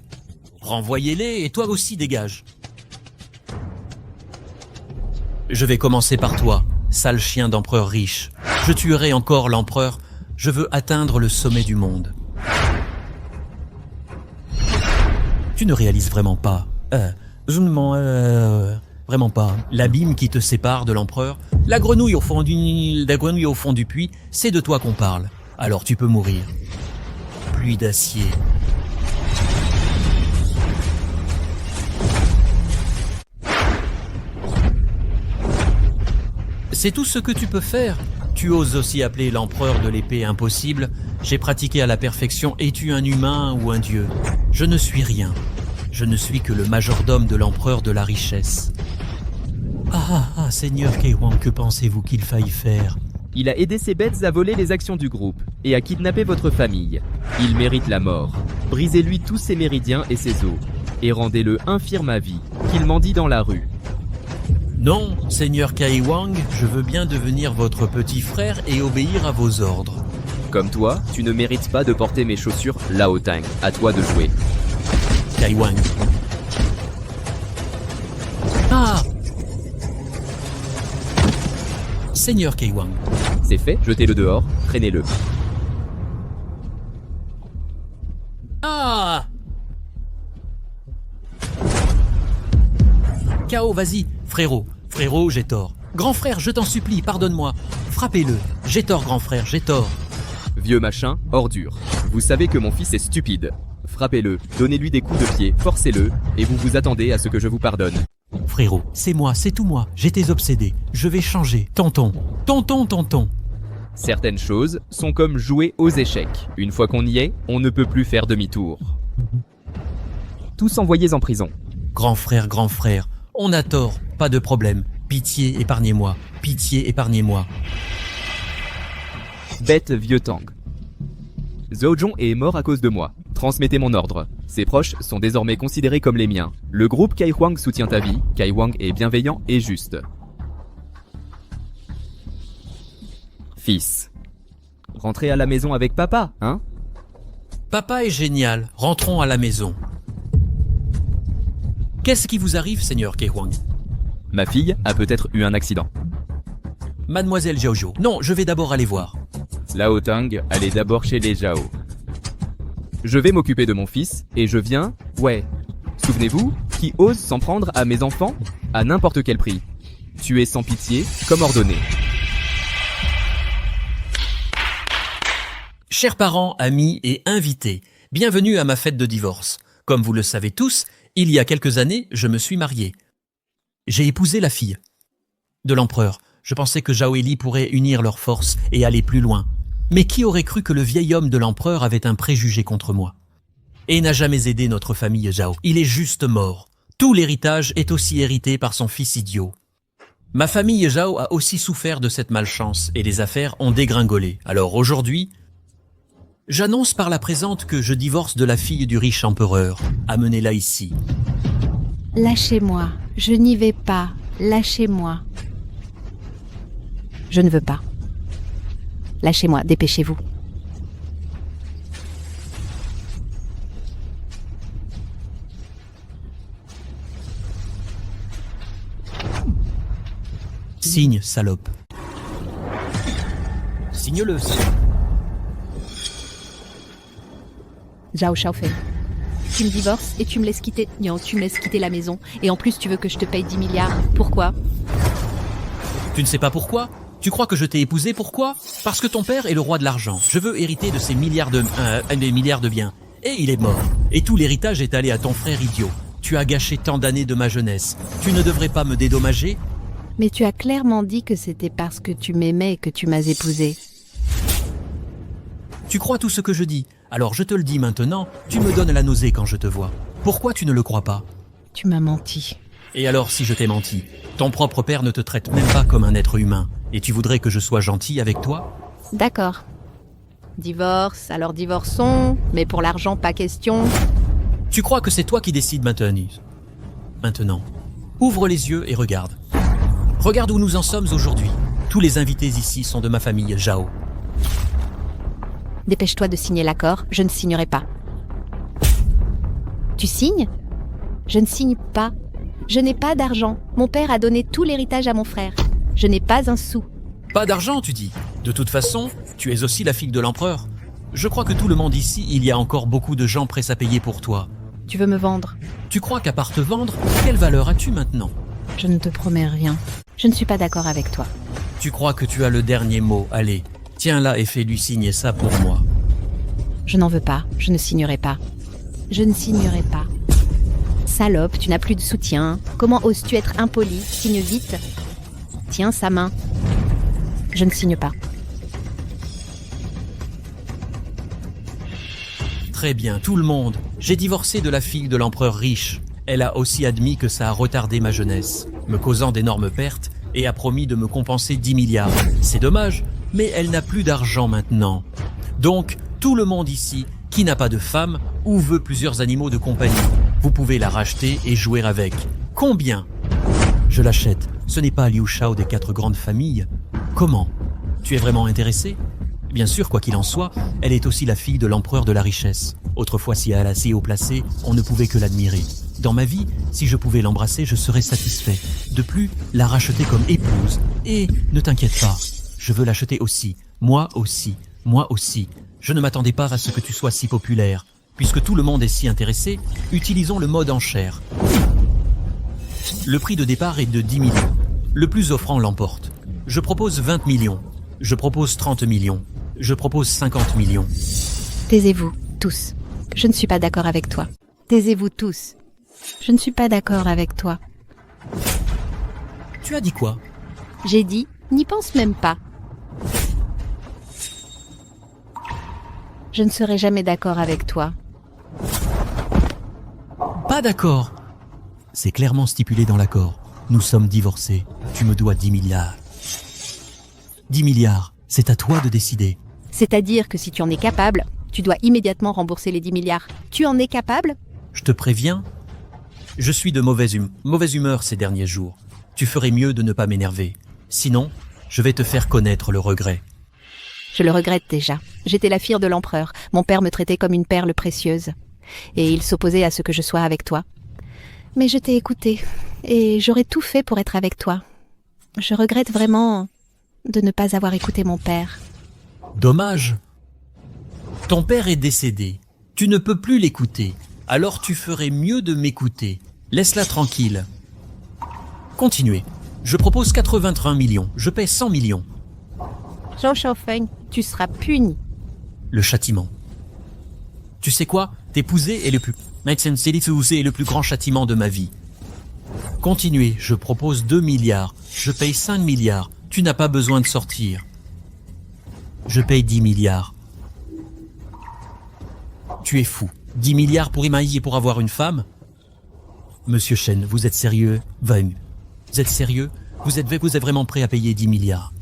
Renvoyez-les et toi aussi dégage. Je vais commencer par toi, sale chien d'empereur riche. Je tuerai encore l'empereur. Je veux atteindre le sommet du monde. Tu ne réalises vraiment pas. Vraiment pas. L'abîme qui te sépare de l'empereur, la grenouille au fond du puits, c'est de toi qu'on parle. Alors tu peux mourir. Pluie d'acier. C'est tout ce que tu peux faire. Tu oses aussi appeler l'empereur de l'épée impossible. J'ai pratiqué à la perfection. Es-tu un humain ou un dieu? Je ne suis rien. Je ne suis que le majordome de l'empereur de la richesse. Seigneur Keiwang, que pensez-vous qu'il faille faire? Il a aidé ces bêtes à voler les actions du groupe et à kidnapper votre famille. Il mérite la mort. Brisez-lui tous ses méridiens et ses os. et rendez-le infirme à vie, qu'il mendie dans la rue. Non, Seigneur Kai Wang, je veux bien devenir votre petit frère et obéir à vos ordres. Comme toi, tu ne mérites pas de porter mes chaussures Lao Tang. À toi de jouer. Kai Wang. Ah! Seigneur Kai Wang. C'est fait, jetez-le dehors, traînez-le. Ah! Kao, vas-y, frérot, j'ai tort. Grand frère, je t'en supplie, pardonne-moi. Frappez-le. J'ai tort, grand frère, j'ai tort. Vieux machin, ordure. Vous savez que mon fils est stupide. Frappez-le, donnez-lui des coups de pied, forcez-le, et vous vous attendez à ce que je vous pardonne. Frérot, c'est moi, c'est tout moi. J'étais obsédé. Je vais changer. Tonton. Certaines choses sont comme jouer aux échecs. Une fois qu'on y est, on ne peut plus faire demi-tour. Tous envoyés en prison. Grand frère, on a tort, pas de problème. Pitié, épargnez-moi. Bête vieux Tang. Zhou est mort à cause de moi. Transmettez mon ordre. Ses proches sont désormais considérés comme les miens. Le groupe Kai Huang soutient ta vie. Kai Wang est bienveillant et juste. Fils. Rentrez à la maison avec papa, hein? Papa est génial, rentrons à la maison. Qu'est-ce qui vous arrive, Seigneur Kai Huang? Ma fille a peut-être eu un accident. Mademoiselle Zhao. Non, je vais d'abord aller voir. Lao Tang, allez d'abord chez les Zhao. Je vais m'occuper de mon fils, et je viens... Ouais. Souvenez-vous, qui ose s'en prendre à mes enfants? À n'importe quel prix. Tuer sans pitié, comme ordonné. Chers parents, amis et invités, bienvenue à ma fête de divorce. Comme vous le savez tous, il y a quelques années, je me suis marié. J'ai épousé la fille de l'empereur. Je pensais que Zhao et Li pourraient unir leurs forces et aller plus loin. Mais qui aurait cru que le vieil homme de l'empereur avait un préjugé contre moi? Et n'a jamais aidé notre famille Zhao. Il est juste mort. Tout l'héritage est aussi hérité par son fils idiot. Ma famille Zhao a aussi souffert de cette malchance et les affaires ont dégringolé. Alors aujourd'hui, j'annonce par la présente que je divorce de la fille du riche empereur. Amenez-la ici. Lâchez-moi, je n'y vais pas, lâchez-moi. Je ne veux pas. Lâchez-moi, dépêchez-vous. Signe, salope. Signe-le, salope. Zhao Shaofei, tu me divorces et tu me laisses quitter. Non, tu me laisses quitter la maison. Et en plus, tu veux que je te paye 10 milliards. Pourquoi? Tu ne sais pas pourquoi? Tu crois que je t'ai épousé, pourquoi? Parce que ton père est le roi de l'argent. Je veux hériter de ces milliards de biens. Et il est mort. Et tout l'héritage est allé à ton frère idiot. Tu as gâché tant d'années de ma jeunesse. Tu ne devrais pas me dédommager? Mais tu as clairement dit que c'était parce que tu m'aimais et que tu m'as épousé. Tu crois tout ce que je dis? Alors je te le dis maintenant, tu me donnes la nausée quand je te vois. Pourquoi tu ne le crois pas? Tu m'as menti. Et alors si je t'ai menti? Ton propre père ne te traite même pas comme un être humain. Et tu voudrais que je sois gentil avec toi? D'accord. Divorce, alors divorçons, mais pour l'argent, pas question. Tu crois que c'est toi qui décides maintenant? Ouvre les yeux et regarde. Regarde où nous en sommes aujourd'hui. Tous les invités ici sont de ma famille Zhao. Dépêche-toi de signer l'accord, je ne signerai pas. Tu signes? Je ne signe pas. Je n'ai pas d'argent. Mon père a donné tout l'héritage à mon frère. Je n'ai pas un sou. Pas d'argent, tu dis? De toute façon, tu es aussi la fille de l'empereur. Je crois que tout le monde ici, il y a encore beaucoup de gens prêts à payer pour toi. Tu veux me vendre? Tu crois qu'à part te vendre, quelle valeur as-tu maintenant? Je ne te promets rien. Je ne suis pas d'accord avec toi. Tu crois que tu as le dernier mot? Allez, tiens-la et fais-lui signer ça pour moi. Je n'en veux pas. Je ne signerai pas. Je ne signerai pas. Salope, tu n'as plus de soutien. Comment oses-tu être impoli? Signe vite. Tiens sa main. Je ne signe pas. Très bien, tout le monde. J'ai divorcé de la fille de l'empereur riche. Elle a aussi admis que ça a retardé ma jeunesse, me causant d'énormes pertes, et a promis de me compenser 10 milliards. C'est dommage, mais elle n'a plus d'argent maintenant. Donc, tout le monde ici, qui n'a pas de femme ou veut plusieurs animaux de compagnie, Vous pouvez la racheter et jouer avec. Combien? Je l'achète. Ce n'est pas Liu Shao des 4 grandes familles. Comment? Tu es vraiment intéressé? Bien sûr, quoi qu'il en soit, elle est aussi la fille de l'empereur de la richesse. Autrefois, si elle a assez haut placé, on ne pouvait que l'admirer. Dans ma vie, si je pouvais l'embrasser, je serais satisfait. De plus, la racheter comme épouse. Et ne t'inquiète pas, je veux l'acheter aussi. Moi aussi. Moi aussi. Je ne m'attendais pas à ce que tu sois si populaire. Puisque tout le monde est si intéressé, utilisons le mode enchère. Le prix de départ est de 10 millions. Le plus offrant l'emporte. Je propose 20 millions. Je propose 30 millions. Je propose 50 millions. Taisez-vous, tous. Je ne suis pas d'accord avec toi. Taisez-vous tous. Je ne suis pas d'accord avec toi. Tu as dit quoi? J'ai dit, n'y pense même pas. Je ne serai jamais d'accord avec toi. Pas d'accord. C'est clairement stipulé dans l'accord. Nous sommes divorcés. Tu me dois 10 milliards. 10 milliards, c'est à toi de décider. C'est-à-dire que si tu en es capable, tu dois immédiatement rembourser les 10 milliards. Tu en es capable? Je te préviens, je suis de mauvaise humeur ces derniers jours. Tu ferais mieux de ne pas m'énerver. Sinon, je vais te faire connaître le regret. Je le regrette déjà. J'étais la fille de l'empereur. Mon père me traitait comme une perle précieuse. Et il s'opposait à ce que je sois avec toi. Mais je t'ai écouté. Et j'aurais tout fait pour être avec toi. Je regrette vraiment de ne pas avoir écouté mon père. Dommage. Ton père est décédé. Tu ne peux plus l'écouter. Alors tu ferais mieux de m'écouter. Laisse-la tranquille. Continuez. Je propose 81 millions. Je paie 100 millions. Zhao Shaofeng, tu seras puni. Le châtiment. Tu sais quoi? T'épouser est le plus grand châtiment de ma vie. Continuez. Je propose 2 milliards. Je paye 5 milliards. Tu n'as pas besoin de sortir. Je paye 10 milliards. Tu es fou. 10 milliards pour émailler pour avoir une femme? Monsieur Chen, vous êtes sérieux? Vous êtes sérieux? Vous êtes vraiment prêt à payer 10 milliards?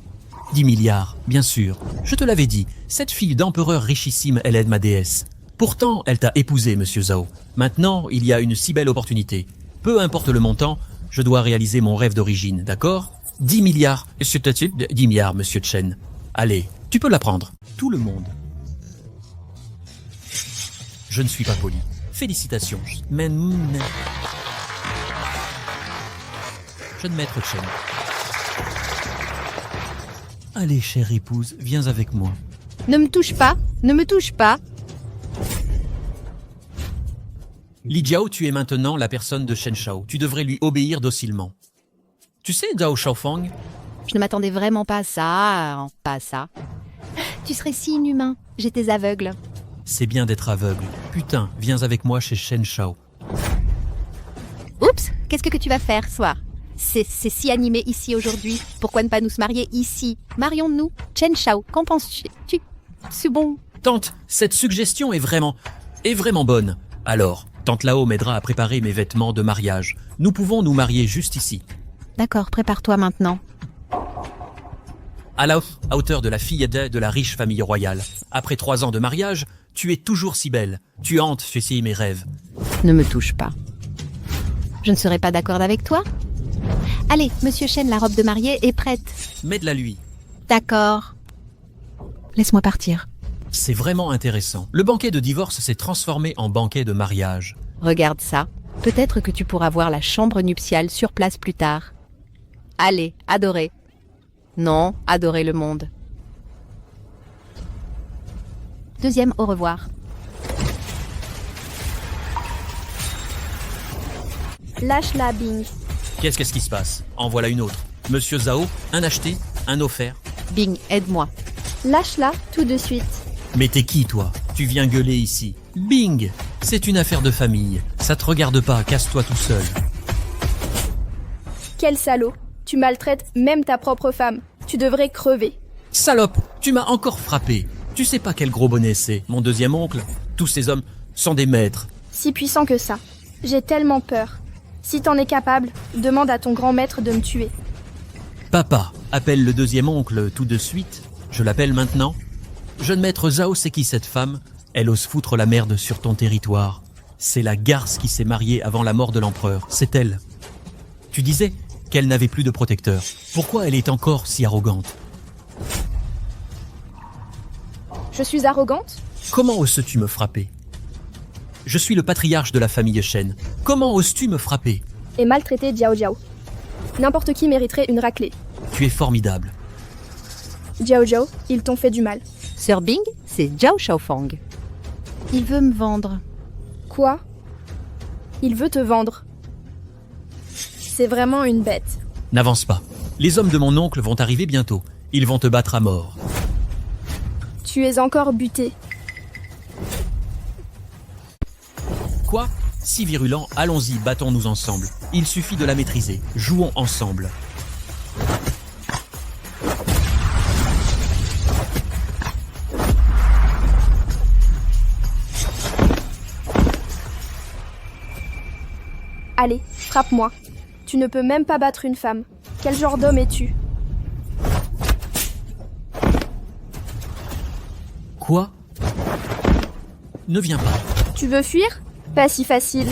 10 milliards, bien sûr. Je te l'avais dit, cette fille d'empereur richissime, elle aide ma déesse. Pourtant, elle t'a épousé, monsieur Zhao. Maintenant, il y a une si belle opportunité. Peu importe le montant, je dois réaliser mon rêve d'origine, d'accord? 10 milliards. 10 milliards, monsieur Chen. Allez, tu peux la prendre. Tout le monde. Je ne suis pas poli. Félicitations. Jeune maître Chen. Allez, chère épouse, viens avec moi. Ne me touche pas, ne me touche pas. Li Jiao, tu es maintenant la personne de Shen Shao. Tu devrais lui obéir docilement. Tu sais, Zhao Shaofeng, Je ne m'attendais vraiment pas à ça, pas à ça. Tu serais si inhumain, j'étais aveugle. c'est bien d'être aveugle. Putain, viens avec moi chez Shen Shao. Oups, qu'est-ce que tu vas faire ce soir? C'est si animé ici aujourd'hui. Pourquoi ne pas nous se marier ici? Marions-nous. Chen Shao, qu'en penses-tu? C'est bon. Tante, cette suggestion est vraiment bonne. Alors, Tante Lao m'aidera à préparer mes vêtements de mariage. Nous pouvons nous marier juste ici. D'accord, prépare-toi maintenant. À hauteur de la fille de la riche famille royale. Après 3 ans de mariage, tu es toujours si belle. Tu hantes ceci mes rêves. Ne me touche pas. Je ne serai pas d'accord avec toi? Allez, Monsieur Chen, la robe de mariée est prête. Mets-la lui. D'accord. Laisse-moi partir. C'est vraiment intéressant. Le banquet de divorce s'est transformé en banquet de mariage. Regarde ça. Peut-être que tu pourras voir la chambre nuptiale sur place plus tard. Allez, adorez. Non, adorez le monde. Deuxième au revoir. Lâche-la, Bing. Qu'est-ce qui se passe? En voilà une autre. Monsieur Zhao, un acheté, un offert. Bing, aide-moi. Lâche-la tout de suite. Mais t'es qui, toi? Tu viens gueuler ici. Bing! C'est une affaire de famille. Ça te regarde pas, casse-toi tout seul. Quel salaud. Tu maltraites même ta propre femme. Tu devrais crever. Salope, tu m'as encore frappé. Tu sais pas quel gros bonnet c'est, mon deuxième oncle? Tous ces hommes sont des maîtres. Si puissant que ça. J'ai tellement peur. Si t'en es capable, demande à ton grand maître de me tuer. Papa, appelle le deuxième oncle tout de suite. Je l'appelle maintenant. Jeune maître Zhao, c'est qui cette femme? Elle ose foutre la merde sur ton territoire. C'est la garce qui s'est mariée avant la mort de l'empereur, c'est elle. Tu disais qu'elle n'avait plus de protecteur. Pourquoi elle est encore si arrogante? Je suis arrogante? Comment oses-tu me frapper? Je suis le patriarche de la famille Shen. Comment oses-tu me frapper? Et maltraiter Jiao Jiao. N'importe qui mériterait une raclée. Tu es formidable. Jiao Jiao, ils t'ont fait du mal. Sir Bing, c'est Zhao Shaofang. Il veut me vendre. Quoi? Il veut te vendre. C'est vraiment une bête. N'avance pas. Les hommes de mon oncle vont arriver bientôt. Ils vont te battre à mort. Tu es encore buté. Quoi? Si virulent, allons-y, battons-nous ensemble. Il suffit de la maîtriser. Jouons ensemble. Allez, frappe-moi. Tu ne peux même pas battre une femme. Quel genre d'homme es-tu? Quoi? Ne viens pas. Tu veux fuir? Pas si facile.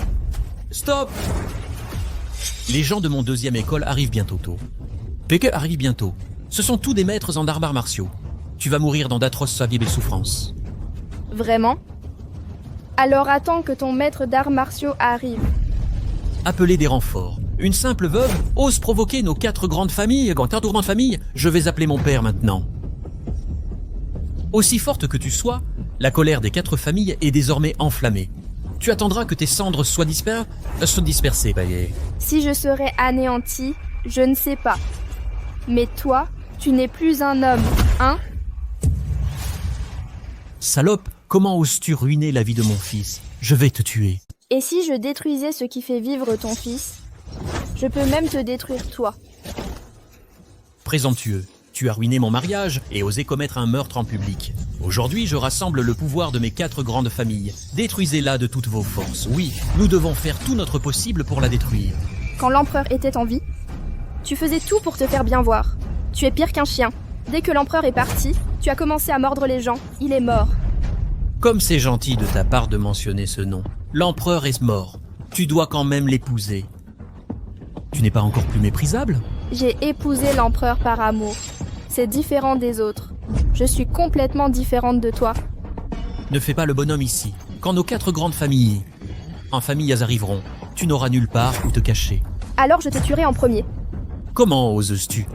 Stop! Les gens de mon deuxième école arrivent bientôt tôt. Peke arrive bientôt. Ce sont tous des maîtres en arts martiaux. Tu vas mourir dans d'atroces et souffrances. Vraiment? Alors attends que ton maître d'arts martiaux arrive. Appelez des renforts. Une simple veuve ose provoquer nos 4 grandes familles. Je vais appeler mon père maintenant. Aussi forte que tu sois, la colère des 4 familles est désormais enflammée. Tu attendras que tes cendres soient dispersées. Si je serais anéanti, je ne sais pas. Mais toi, tu n'es plus un homme, hein? Salope, comment oses-tu ruiner la vie de mon fils? Je vais te tuer. Et si je détruisais ce qui fait vivre ton fils? Je peux même te détruire toi. Présomptueux, tu as ruiné mon mariage et osé commettre un meurtre en public. Aujourd'hui, je rassemble le pouvoir de mes 4 grandes familles. Détruisez-la de toutes vos forces. Oui, nous devons faire tout notre possible pour la détruire. Quand l'empereur était en vie, tu faisais tout pour te faire bien voir. Tu es pire qu'un chien. Dès que l'empereur est parti, tu as commencé à mordre les gens. Il est mort. Comme c'est gentil de ta part de mentionner ce nom. L'empereur est mort. Tu dois quand même l'épouser. Tu n'es pas encore plus méprisable? J'ai épousé l'empereur par amour. C'est différent des autres. Je suis complètement différente de toi. Ne fais pas le bonhomme ici. Quand nos 4 grandes familles arriveront, tu n'auras nulle part où te cacher. Alors je te tuerai en premier. Comment oses-tu?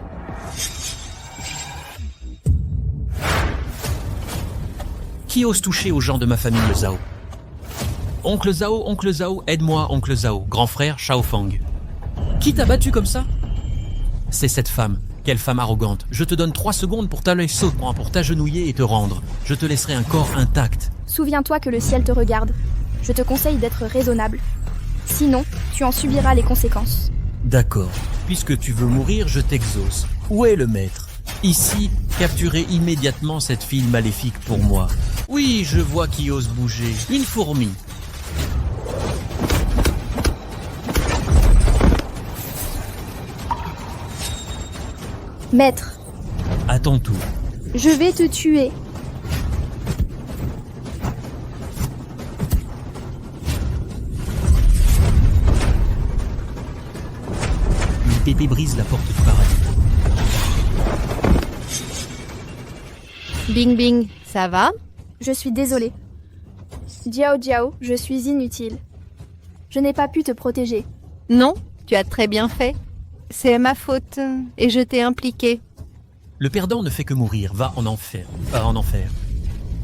Qui ose toucher aux gens de ma famille Zhao? Oncle Zhao, aide-moi, oncle Zhao, grand frère Shaofang. Qui t'a battu comme ça? C'est cette femme. Quelle femme arrogante. Je te donne 3 secondes pour t'agenouiller et te rendre. Je te laisserai un corps intact. Souviens-toi que le ciel te regarde. Je te conseille d'être raisonnable. Sinon, tu en subiras les conséquences. D'accord. Puisque tu veux mourir, je t'exauce. Où est le maître? Ici, capturez immédiatement cette fille maléfique pour moi. Oui, je vois qui ose bouger. Une fourmi. Maître, À ton tour. je vais te tuer. Une pépée brise la porte du paradis. Bing Bing, ça va? Je suis désolée. Jiao Jiao, je suis inutile. Je n'ai pas pu te protéger. Non, tu as très bien fait. C'est ma faute et je t'ai impliqué. Le perdant ne fait que mourir. Va en enfer.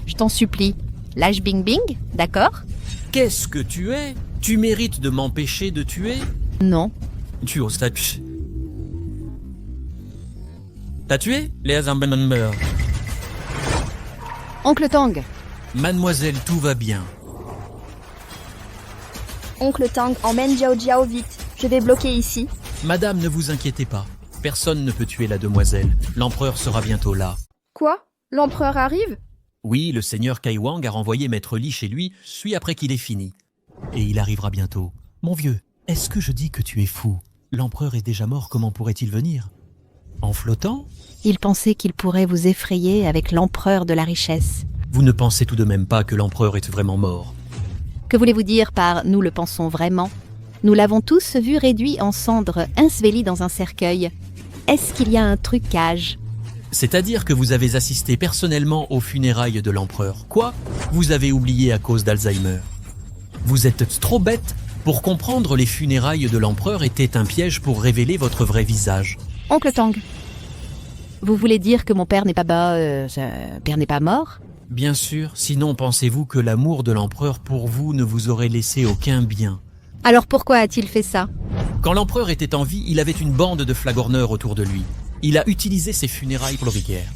Je t'en supplie. Lâche Bing Bing, d'accord? Qu'est-ce que tu es? Tu mérites de m'empêcher de tuer? Non. Tu oses T'as tué? Les Ambenheimer. Oncle Tang, Mademoiselle, tout va bien. Oncle Tang, emmène Jiao Jiao vite. Je vais bloquer ici. Madame, ne vous inquiétez pas. Personne ne peut tuer la demoiselle. L'empereur sera bientôt là. Quoi? L'empereur arrive? Oui, le seigneur Kai Wang a renvoyé Maître Li chez lui, suit après qu'il ait fini. Et il arrivera bientôt. Mon vieux, est-ce que je dis que tu es fou? L'empereur est déjà mort, comment pourrait-il venir? En flottant? il pensait qu'il pourrait vous effrayer avec l'empereur de la richesse. Vous ne pensez tout de même pas que l'empereur est vraiment mort? Que voulez-vous dire par « nous le pensons vraiment » ? Nous l'avons tous vu réduit en cendres, enseveli dans un cercueil. Est-ce qu'il y a un trucage ? C'est-à-dire que vous avez assisté personnellement aux funérailles de l'empereur. Quoi ? Vous avez oublié à cause d'Alzheimer. Vous êtes trop bête pour comprendre les funérailles de l'empereur étaient un piège pour révéler votre vrai visage. Oncle Tang, vous voulez dire que mon père n'est pas père n'est pas mort ? Bien sûr, sinon pensez-vous que l'amour de l'empereur pour vous ne vous aurait laissé aucun bien ? Alors pourquoi a-t-il fait ça ? Quand l'empereur était en vie, il avait une bande de flagorneurs autour de lui. Il a utilisé ses funérailles glorifiques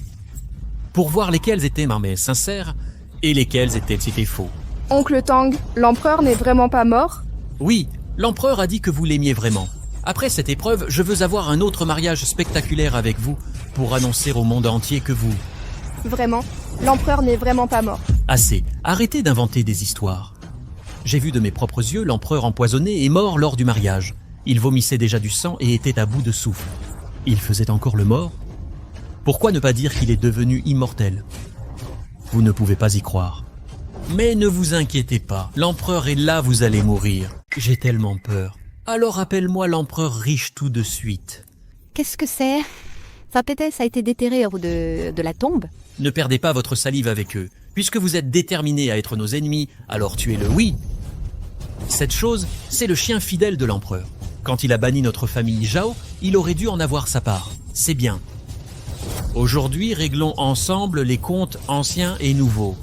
pour voir lesquels étaient mais sincères et lesquels étaient faux. Oncle Tang, l'empereur n'est vraiment pas mort ? Oui, l'empereur a dit que vous l'aimiez vraiment. Après cette épreuve, je veux avoir un autre mariage spectaculaire avec vous pour annoncer au monde entier que vous... Vraiment, l'empereur n'est vraiment pas mort. Assez, arrêtez d'inventer des histoires. J'ai vu de mes propres yeux l'empereur empoisonné et mort lors du mariage. Il vomissait déjà du sang et était à bout de souffle. Il faisait encore le mort ? Pourquoi ne pas dire qu'il est devenu immortel ? Vous ne pouvez pas y croire. Mais ne vous inquiétez pas, l'empereur est là, vous allez mourir. J'ai tellement peur. Alors appelle-moi l'empereur riche tout de suite. Qu'est-ce que c'est ? Ça a été déterré au bout de la tombe ? Ne perdez pas votre salive avec eux. Puisque vous êtes déterminés à être nos ennemis, alors tuez-le, oui. Cette chose, c'est le chien fidèle de l'empereur. Quand il a banni notre famille Zhao, il aurait dû en avoir sa part. C'est bien. Aujourd'hui, réglons ensemble les comptes anciens et nouveaux.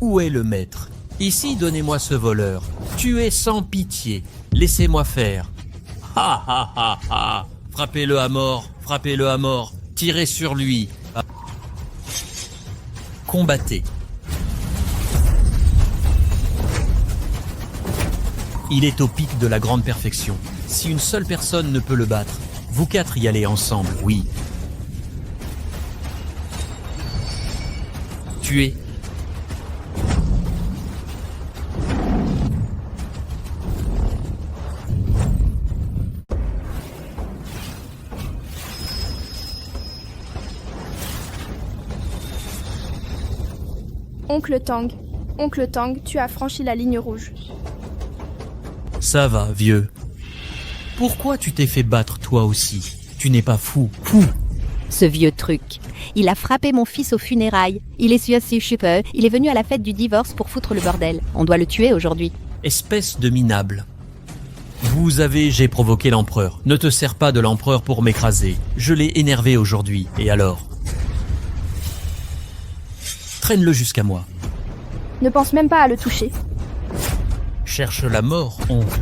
Où est le maître ? Ici, donnez-moi ce voleur. Tuez sans pitié. Laissez-moi faire. Ha ha ha ha. Frappez-le à mort, frappez-le à mort. Tirez sur lui. Combattez. Il est au pic de la grande perfection. Si une seule personne ne peut le battre, vous quatre y allez ensemble, oui. Tuez. Oncle Tang, tu as franchi la ligne rouge. Ça va, vieux. Pourquoi tu t'es fait battre toi aussi ? Tu n'es pas fou. Ce vieux truc. Il a frappé mon fils aux funérailles. Il est il est venu à la fête du divorce pour foutre le bordel. On doit le tuer aujourd'hui. Espèce de minable. J'ai provoqué l'empereur. Ne te sers pas de l'empereur pour m'écraser. Je l'ai énervé aujourd'hui. Et alors ? Traîne-le jusqu'à moi. Ne pense même pas à le toucher. Cherche la mort, oncle.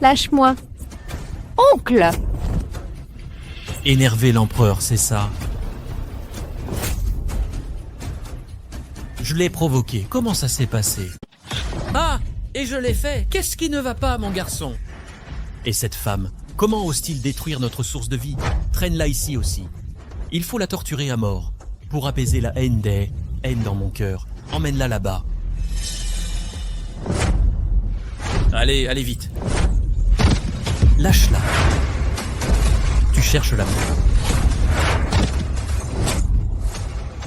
Lâche-moi. Oncle ! Énerver l'empereur, c'est ça. Je l'ai provoqué. Comment ça s'est passé ? Ah ! Et je l'ai fait. Qu'est-ce qui ne va pas, mon garçon ? Et cette femme, comment ose-t-il détruire notre source de vie ? Traîne-la ici aussi. Il faut la torturer à mort. Pour apaiser la haine dans mon cœur. Emmène-la là-bas. Allez, allez vite. Lâche-la. Tu cherches la mort.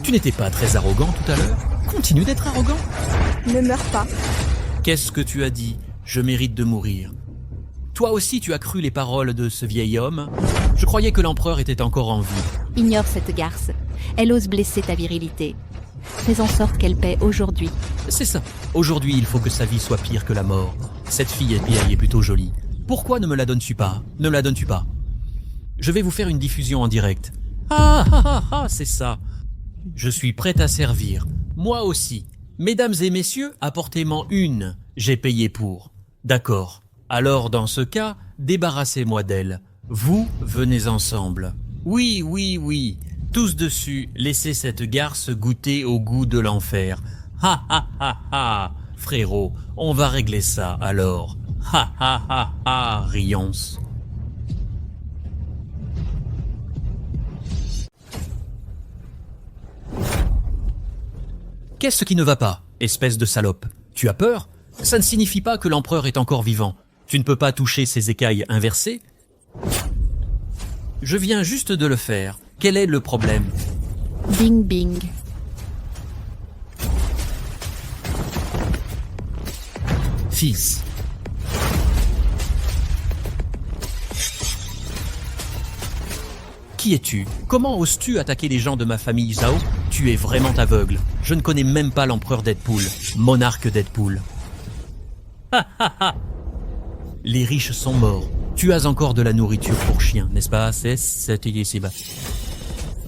Tu n'étais pas très arrogant tout à l'heure ? Continue d'être arrogant. Ne meurs pas. Qu'est-ce que tu as dit ? Je mérite de mourir. Toi aussi tu as cru les paroles de ce vieil homme ? Je croyais que l'empereur était encore en vie. Ignore cette garce. Elle ose blesser ta virilité. Fais en sorte qu'elle paie aujourd'hui. C'est ça. Aujourd'hui, il faut que sa vie soit pire que la mort. Cette fille est plutôt jolie. Pourquoi ne me la donnes-tu pas ? Ne me la donnes-tu pas ? Je vais vous faire une diffusion en direct. C'est ça. Je suis prêt à servir. Moi aussi. Mesdames et messieurs, apportez-m'en une. J'ai payé pour. D'accord. Alors, dans ce cas, débarrassez-moi d'elle. Vous, venez ensemble. Oui. Tous dessus, laissez cette garce goûter au goût de l'enfer. Frérot, on va régler ça alors. Rions. Qu'est-ce qui ne va pas, espèce de salope ? Tu as peur ? Ça ne signifie pas que l'empereur est encore vivant. Tu ne peux pas toucher ses écailles inversées ? Je viens juste de le faire. Quel est le problème ? Bing bing. Fils. Qui es-tu? Comment oses-tu attaquer les gens de ma famille Zhao? Tu es vraiment aveugle. Je ne connais même pas l'empereur Deadpool, monarque Deadpool. Les riches sont morts. Tu as encore de la nourriture pour chien, n'est-ce pas? C'est bas.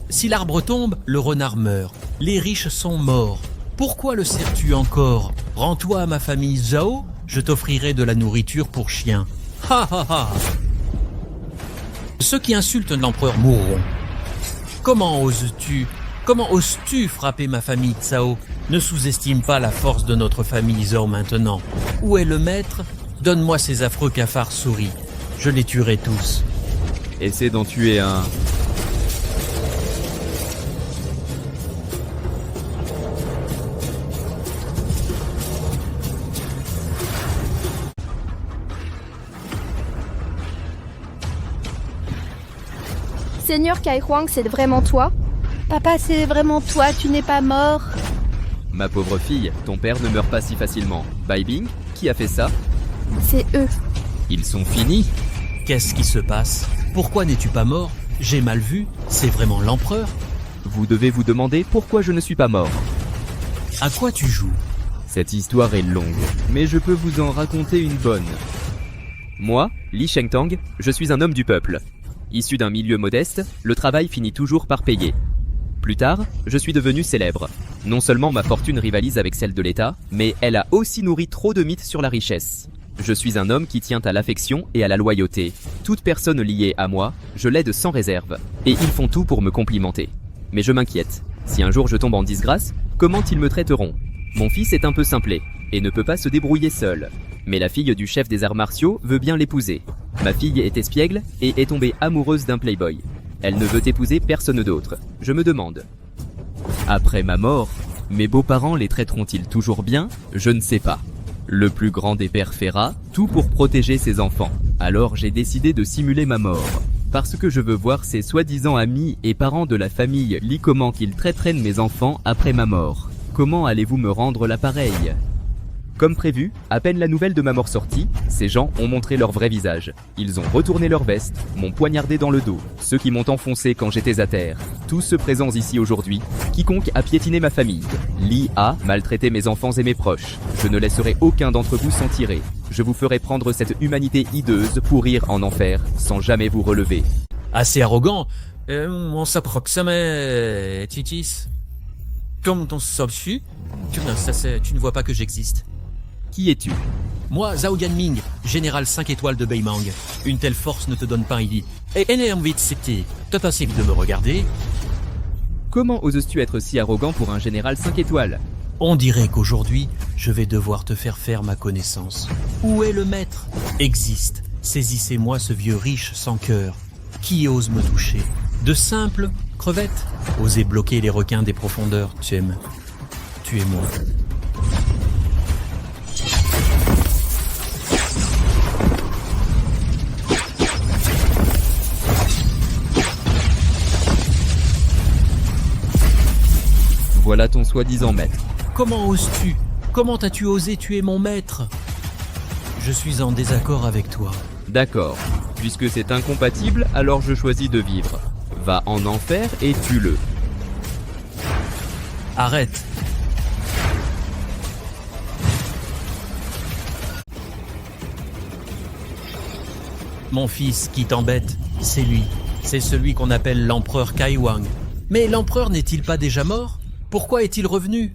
Si l'arbre tombe, le renard meurt. Les riches sont morts. Pourquoi le sers-tu encore? Rends-toi à ma famille Zhao, je t'offrirai de la nourriture pour chien. Ha ha ha! Ceux qui insultent l'empereur mourront. Comment oses-tu frapper ma famille Zhao? Ne sous-estime pas la force de notre famille Zhao maintenant. Où est le maître? Donne-moi ces affreux cafards souris. Je les tuerai tous. Essaie d'en tuer un. Seigneur Kai Huang, c'est vraiment toi? Papa, c'est vraiment toi, tu n'es pas mort? Ma pauvre fille, ton père ne meurt pas si facilement. Bai Bing, qui a fait ça? C'est eux. Ils sont finis. Qu'est-ce qui se passe? Pourquoi n'es-tu pas mort? J'ai mal vu? C'est vraiment l'empereur? Vous devez vous demander pourquoi je ne suis pas mort. À quoi tu joues? Cette histoire est longue, mais je peux vous en raconter une bonne. Moi, Li Shengtang, je suis un homme du peuple. Issu d'un milieu modeste, le travail finit toujours par payer. Plus tard, je suis devenu célèbre. Non seulement ma fortune rivalise avec celle de l'État, mais elle a aussi nourri trop de mythes sur la richesse. Je suis un homme qui tient à l'affection et à la loyauté. Toute personne liée à moi, je l'aide sans réserve. Et ils font tout pour me complimenter. Mais je m'inquiète. Si un jour je tombe en disgrâce, comment ils me traiteront? Mon fils est un peu simplé, et ne peut pas se débrouiller seul. Mais la fille du chef des arts martiaux veut bien l'épouser. Ma fille est espiègle et est tombée amoureuse d'un playboy. Elle ne veut épouser personne d'autre. Je me demande. Après ma mort, mes beaux-parents les traiteront-ils toujours bien? Je ne sais pas. Le plus grand des pères fera tout pour protéger ses enfants. Alors j'ai décidé de simuler ma mort. Parce que je veux voir ces soi-disant amis et parents de la famille Li comment qu'ils traiteraient mes enfants après ma mort. Comment allez-vous me rendre l'appareil? Comme prévu, à peine la nouvelle de ma mort sortie, ces gens ont montré leur vrai visage. Ils ont retourné leur veste, m'ont poignardé dans le dos, ceux qui m'ont enfoncé quand j'étais à terre. Tous ceux présents ici aujourd'hui, quiconque a piétiné ma famille. Li a maltraité mes enfants et mes proches. Je ne laisserai aucun d'entre vous s'en tirer. Je vous ferai prendre cette humanité hideuse pour rire en enfer, sans jamais vous relever. Assez arrogant. On s'approxime, Titis. Comme ton sobsu, tu ne vois pas que j'existe. Qui es-tu? Moi, Zhao Yanming, général 5 étoiles de Beimang. Une telle force ne te donne pas envie. Et envie de citer. T'as pas envie de me regarder? Comment oses-tu être si arrogant pour un général 5 étoiles? On dirait qu'aujourd'hui, je vais devoir te faire ma connaissance. Où est le maître? Existe. Saisissez-moi ce vieux riche sans cœur. Qui ose me toucher? De simples crevettes? Osez bloquer les requins des profondeurs, tu es moi. Voilà ton soi-disant maître. Comment oses-tu? Comment as-tu osé tuer mon maître? Je suis en désaccord avec toi. D'accord. Puisque c'est incompatible, alors je choisis de vivre. Va en enfer et tue-le. Arrête. Mon fils qui t'embête, c'est lui. C'est celui qu'on appelle l'empereur Kai Huang. Mais l'empereur n'est-il pas déjà mort? Pourquoi est-il revenu?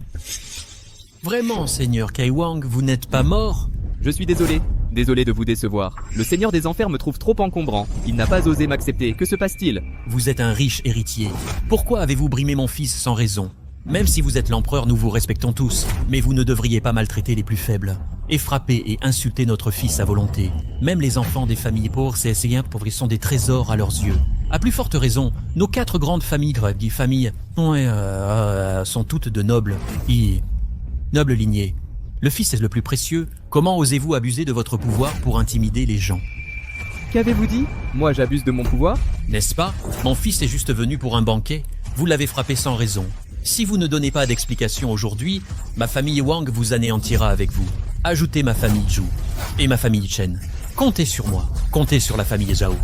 Vraiment, Seigneur Kai Huang, vous n'êtes pas mort? Je suis désolé. Désolé de vous décevoir. Le Seigneur des Enfers me trouve trop encombrant. Il n'a pas osé m'accepter. Que se passe-t-il? Vous êtes un riche héritier. Pourquoi avez-vous brimé mon fils sans raison? Même si vous êtes l'empereur, nous vous respectons tous. Mais vous ne devriez pas maltraiter les plus faibles. Et frapper et insulter notre fils à volonté. Même les enfants des familles pauvres, ils sont des trésors à leurs yeux. À plus forte raison, nos 4 grandes familles sont toutes de nobles lignées. Le fils est le plus précieux. Comment osez-vous abuser de votre pouvoir pour intimider les gens? Qu'avez-vous dit? Moi j'abuse de mon pouvoir? N'est-ce pas? Mon fils est juste venu pour un banquet. Vous l'avez frappé sans raison. Si vous ne donnez pas d'explication aujourd'hui, ma famille Wang vous anéantira avec vous. Ajoutez ma famille Zhu et ma famille Chen. Comptez sur moi, comptez sur la famille Zhao.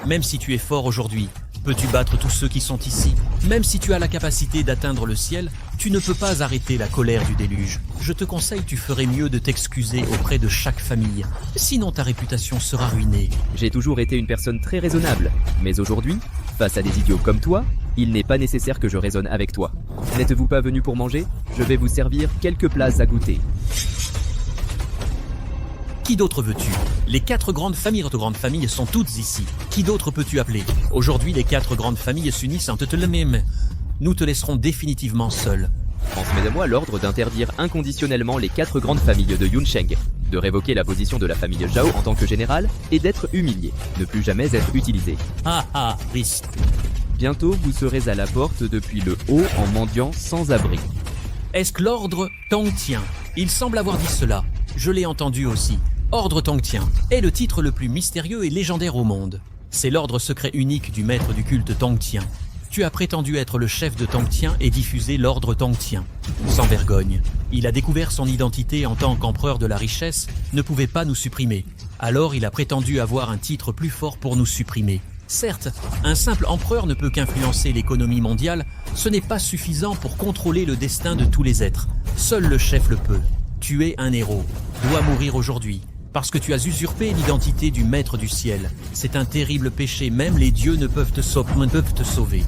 Même si tu es fort aujourd'hui, peux-tu battre tous ceux qui sont ici? Même si tu as la capacité d'atteindre le ciel, tu ne peux pas arrêter la colère du déluge. Je te conseille, tu ferais mieux de t'excuser auprès de chaque famille. Sinon ta réputation sera ruinée. J'ai toujours été une personne très raisonnable, mais aujourd'hui, face à des idiots comme toi, il n'est pas nécessaire que je raisonne avec toi. N'êtes-vous pas venu pour manger? Je vais vous servir quelques plats à goûter. Qui d'autre veux-tu? Les 4 grandes familles sont toutes ici. Qui d'autre peux-tu appeler? Aujourd'hui, les 4 grandes familles s'unissent en te le même. Nous te laisserons définitivement seul. Transmettez-moi l'ordre d'interdire inconditionnellement les 4 grandes familles de Yunsheng, de révoquer la position de la famille Zhao en tant que général et d'être humilié, ne plus jamais être utilisé. Ah ah, risque. Bientôt, vous serez à la porte depuis le haut en mendiant sans abri. Est-ce que l'ordre Tongtian? Il semble avoir dit cela. Je l'ai entendu aussi. Ordre Tongtian est le titre le plus mystérieux et légendaire au monde. C'est l'ordre secret unique du maître du culte Tongtian. Tu as prétendu être le chef de Tongtian et diffuser l'ordre Tongtian. Sans vergogne. Il a découvert son identité en tant qu'empereur de la richesse, ne pouvait pas nous supprimer. Alors il a prétendu avoir un titre plus fort pour nous supprimer. Certes, un simple empereur ne peut qu'influencer l'économie mondiale, ce n'est pas suffisant pour contrôler le destin de tous les êtres. Seul le chef le peut. Tu es un héros, dois mourir aujourd'hui. Parce que tu as usurpé l'identité du maître du ciel. C'est un terrible péché, même les dieux ne peuvent te sauver.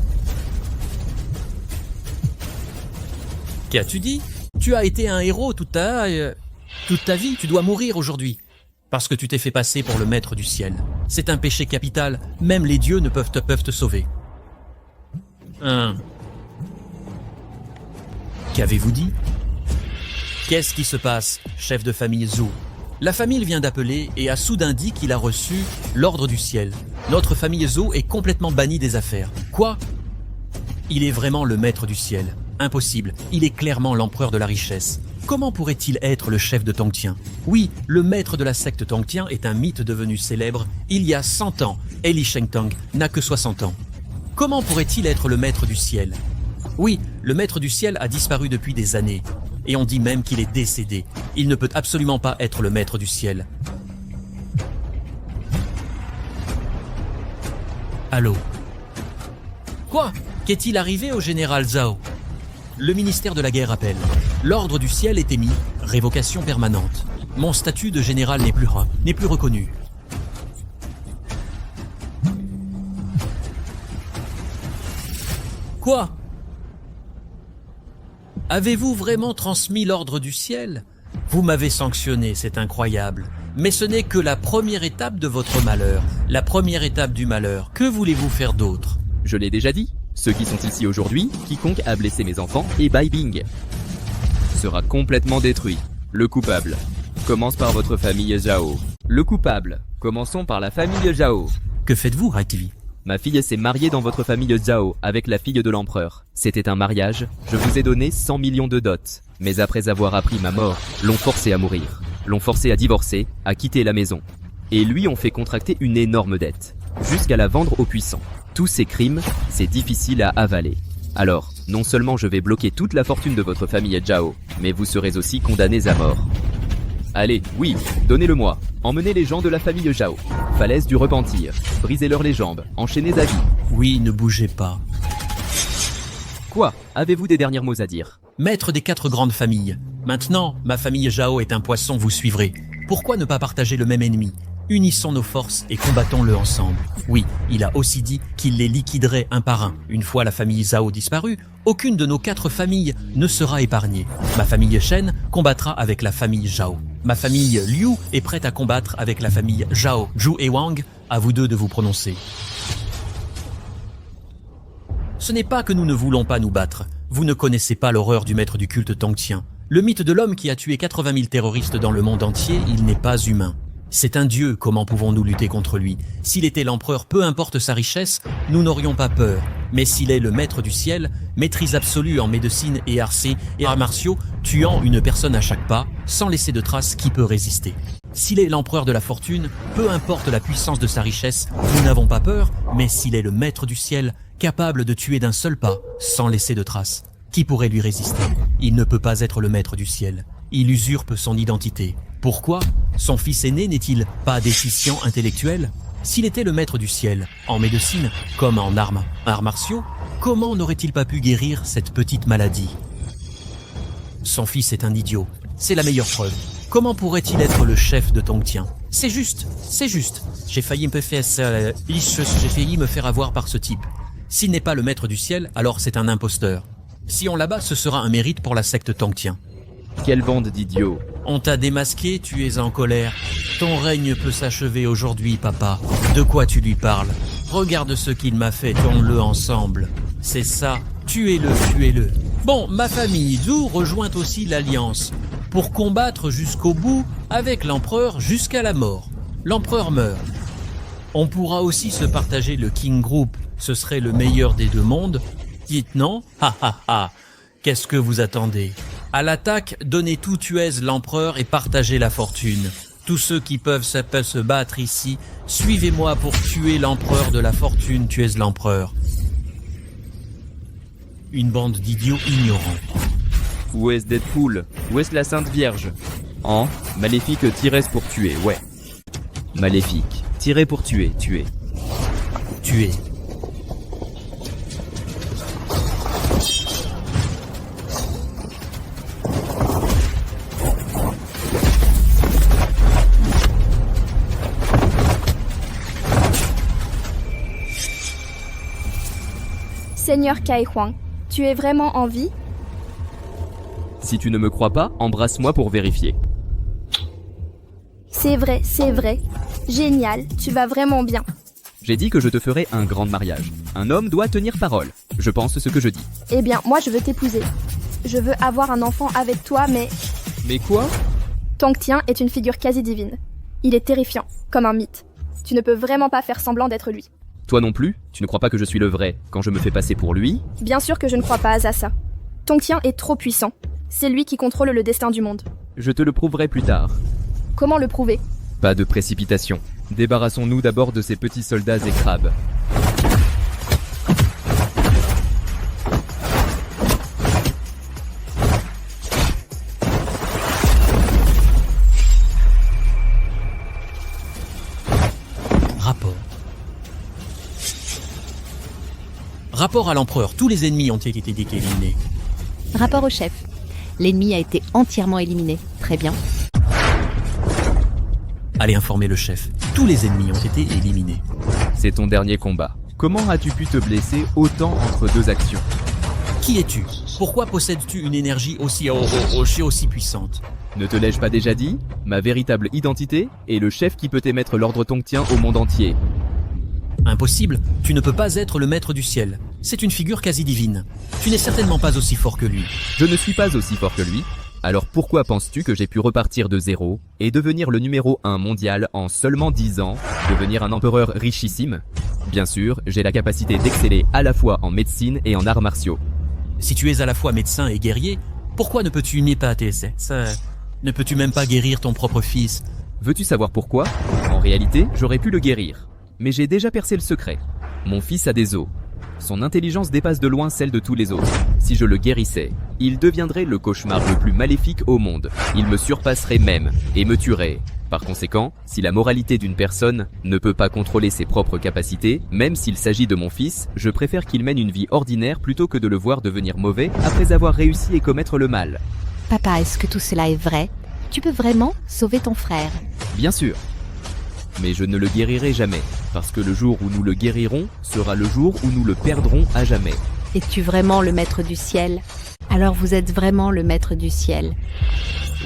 Qu'as-tu dit? Tu as été un héros toute ta vie, tu dois mourir aujourd'hui. Parce que tu t'es fait passer pour le maître du ciel. C'est un péché capital, même les dieux ne peuvent te sauver. Qu'avez-vous dit? Qu'est-ce qui se passe, chef de famille Zhou? La famille vient d'appeler et a soudain dit qu'il a reçu l'ordre du ciel. Notre famille Zhou est complètement bannie des affaires. Quoi? Il est vraiment le maître du ciel. Impossible, il est clairement l'empereur de la richesse. Comment pourrait-il être le chef de Tongtian? Oui, le maître de la secte Tongtian est un mythe devenu célèbre il y a 100 ans. Et Li Shengtang n'a que 60 ans. Comment pourrait-il être le maître du ciel? Oui, le maître du ciel a disparu depuis des années. Et on dit même qu'il est décédé. Il ne peut absolument pas être le maître du ciel. Allô? Quoi? Qu'est-il arrivé au général Zhao? Le ministère de la guerre appelle. L'ordre du ciel est émis, révocation permanente. Mon statut de général n'est plus reconnu. Quoi? Avez-vous vraiment transmis l'ordre du ciel? Vous m'avez sanctionné, c'est incroyable. Mais ce n'est que la première étape de votre malheur, la première étape du malheur. Que voulez-vous faire d'autre? Je l'ai déjà dit, ceux qui sont ici aujourd'hui, quiconque a blessé mes enfants et Bai Bing sera complètement détruit. Le coupable commence par votre famille Zhao. Le coupable, commençons par la famille Zhao. Que faites-vous, Raikvi? Ma fille s'est mariée dans votre famille Zhao avec la fille de l'empereur. C'était un mariage, je vous ai donné 100 millions de dots. Mais après avoir appris ma mort, l'ont forcé à mourir. L'ont forcé à divorcer, à quitter la maison. Et lui ont fait contracter une énorme dette, jusqu'à la vendre aux puissants. Tous ces crimes, c'est difficile à avaler. Alors, non seulement je vais bloquer toute la fortune de votre famille Zhao, mais vous serez aussi condamnés à mort. Allez, oui, donnez-le-moi. Emmenez les gens de la famille Zhao. Falaise du repentir. Brisez-leur les jambes. Enchaînez à vie. Oui, ne bougez pas. Quoi? Avez-vous des derniers mots à dire? Maître des 4 grandes familles. Maintenant, ma famille Zhao est un poisson, vous suivrez. Pourquoi ne pas partager le même ennemi? Unissons nos forces et combattons-le ensemble. Oui, il a aussi dit qu'il les liquiderait un par un. Une fois la famille Zhao disparue, aucune de nos 4 familles ne sera épargnée. Ma famille Shen combattra avec la famille Zhao. Ma famille Liu est prête à combattre avec la famille Zhao. Zhu et Wang, à vous deux de vous prononcer. Ce n'est pas que nous ne voulons pas nous battre. Vous ne connaissez pas l'horreur du maître du culte Tongtian. Le mythe de l'homme qui a tué 80 000 terroristes dans le monde entier, il n'est pas humain. C'est un dieu, comment pouvons-nous lutter contre lui? S'il était l'empereur, peu importe sa richesse, nous n'aurions pas peur. Mais s'il est le maître du ciel, maîtrise absolue en médecine et arts martiaux, tuant une personne à chaque pas, sans laisser de traces, qui peut résister? S'il est l'empereur de la fortune, peu importe la puissance de sa richesse, nous n'avons pas peur, mais s'il est le maître du ciel, capable de tuer d'un seul pas, sans laisser de traces, Qui pourrait lui résister? Il ne peut pas être le maître du ciel. Il usurpe son identité. Pourquoi? Son fils aîné n'est-il pas déficient intellectuel? S'il était le maître du ciel, en médecine, comme en arts martiaux, comment n'aurait-il pas pu guérir cette petite maladie? Son fils est un idiot. C'est la meilleure preuve. Comment pourrait-il être le chef de Tongtian? C'est juste, c'est juste. J'ai failli me faire avoir par ce type. S'il n'est pas le maître du ciel, alors c'est un imposteur. Si on l'abat, ce sera un mérite pour la secte Tongtian. Quelle bande d'idiots! On t'a démasqué, tu es en colère. Ton règne peut s'achever aujourd'hui, papa. De quoi tu lui parles? Regarde ce qu'il m'a fait, tuons-le ensemble. C'est ça, tuez-le, tuez-le. Bon, ma famille Zhou rejoint aussi l'Alliance, pour combattre jusqu'au bout avec l'empereur jusqu'à la mort. L'empereur meurt. On pourra aussi se partager le King Group, ce serait le meilleur des deux mondes. Dites non? Ha ha ha. Qu'est-ce que vous attendez? À l'attaque, donnez tout Tuez l'empereur et partagez la fortune. Tous ceux qui peuvent se battre ici, suivez-moi pour tuer l'empereur de la fortune Tuez l'empereur. Une bande d'idiots ignorants. Où est-ce Deadpool? Où est-ce la Sainte Vierge? Maléfique tirez pour tuer, ouais. Maléfique, tirez pour tuer, tuer. Tuer. Seigneur Kai Huang, tu es vraiment en vie? Si tu ne me crois pas, embrasse-moi pour vérifier. C'est vrai, c'est vrai. Génial, tu vas vraiment bien. J'ai dit que je te ferai un grand mariage. Un homme doit tenir parole. Je pense ce que je dis. Eh bien, moi je veux t'épouser. Je veux avoir un enfant avec toi, mais... Mais quoi? Tongtian est une figure quasi divine. Il est terrifiant, comme un mythe. Tu ne peux vraiment pas faire semblant d'être lui. Toi non plus? Tu ne crois pas que je suis le vrai quand je me fais passer pour lui? Bien sûr que je ne crois pas à ça. Tongtian est trop puissant. C'est lui qui contrôle le destin du monde. Je te le prouverai plus tard. Comment le prouver? Pas de précipitation. Débarrassons-nous d'abord de ces petits soldats et crabes. Rapport à l'empereur, tous les ennemis ont été éliminés. Rapport au chef. L'ennemi a été entièrement éliminé. Très bien. Allez informer le chef. Tous les ennemis ont été éliminés. C'est ton dernier combat. Comment as-tu pu te blesser autant entre deux actions? Qui es-tu? Pourquoi possèdes-tu une énergie aussi puissante? Ne te l'ai-je pas déjà dit? Ma véritable identité est le chef qui peut émettre l'ordre Tongtian au monde entier. Impossible, tu ne peux pas être le maître du ciel. C'est une figure quasi divine. Tu n'es certainement pas aussi fort que lui. Je ne suis pas aussi fort que lui. Alors pourquoi penses-tu que j'ai pu repartir de zéro et devenir le numéro 1 mondial en seulement 10 ans, devenir un empereur richissime? Bien sûr, j'ai la capacité d'exceller à la fois en médecine et en arts martiaux. Si tu es à la fois médecin et guerrier, pourquoi ne peux-tu ne peux-tu même pas guérir ton propre fils? Veux-tu savoir pourquoi? En réalité, j'aurais pu le guérir. Mais j'ai déjà percé le secret. Mon fils a des os. Son intelligence dépasse de loin celle de tous les autres. Si je le guérissais, il deviendrait le cauchemar le plus maléfique au monde. Il me surpasserait même et me tuerait. Par conséquent, si la moralité d'une personne ne peut pas contrôler ses propres capacités, même s'il s'agit de mon fils, je préfère qu'il mène une vie ordinaire plutôt que de le voir devenir mauvais après avoir réussi et commettre le mal. Papa, est-ce que tout cela est vrai? Tu peux vraiment sauver ton frère? Bien sûr. Mais je ne le guérirai jamais, parce que le jour où nous le guérirons sera le jour où nous le perdrons à jamais. Es-tu vraiment le maître du ciel? Alors vous êtes vraiment le maître du ciel.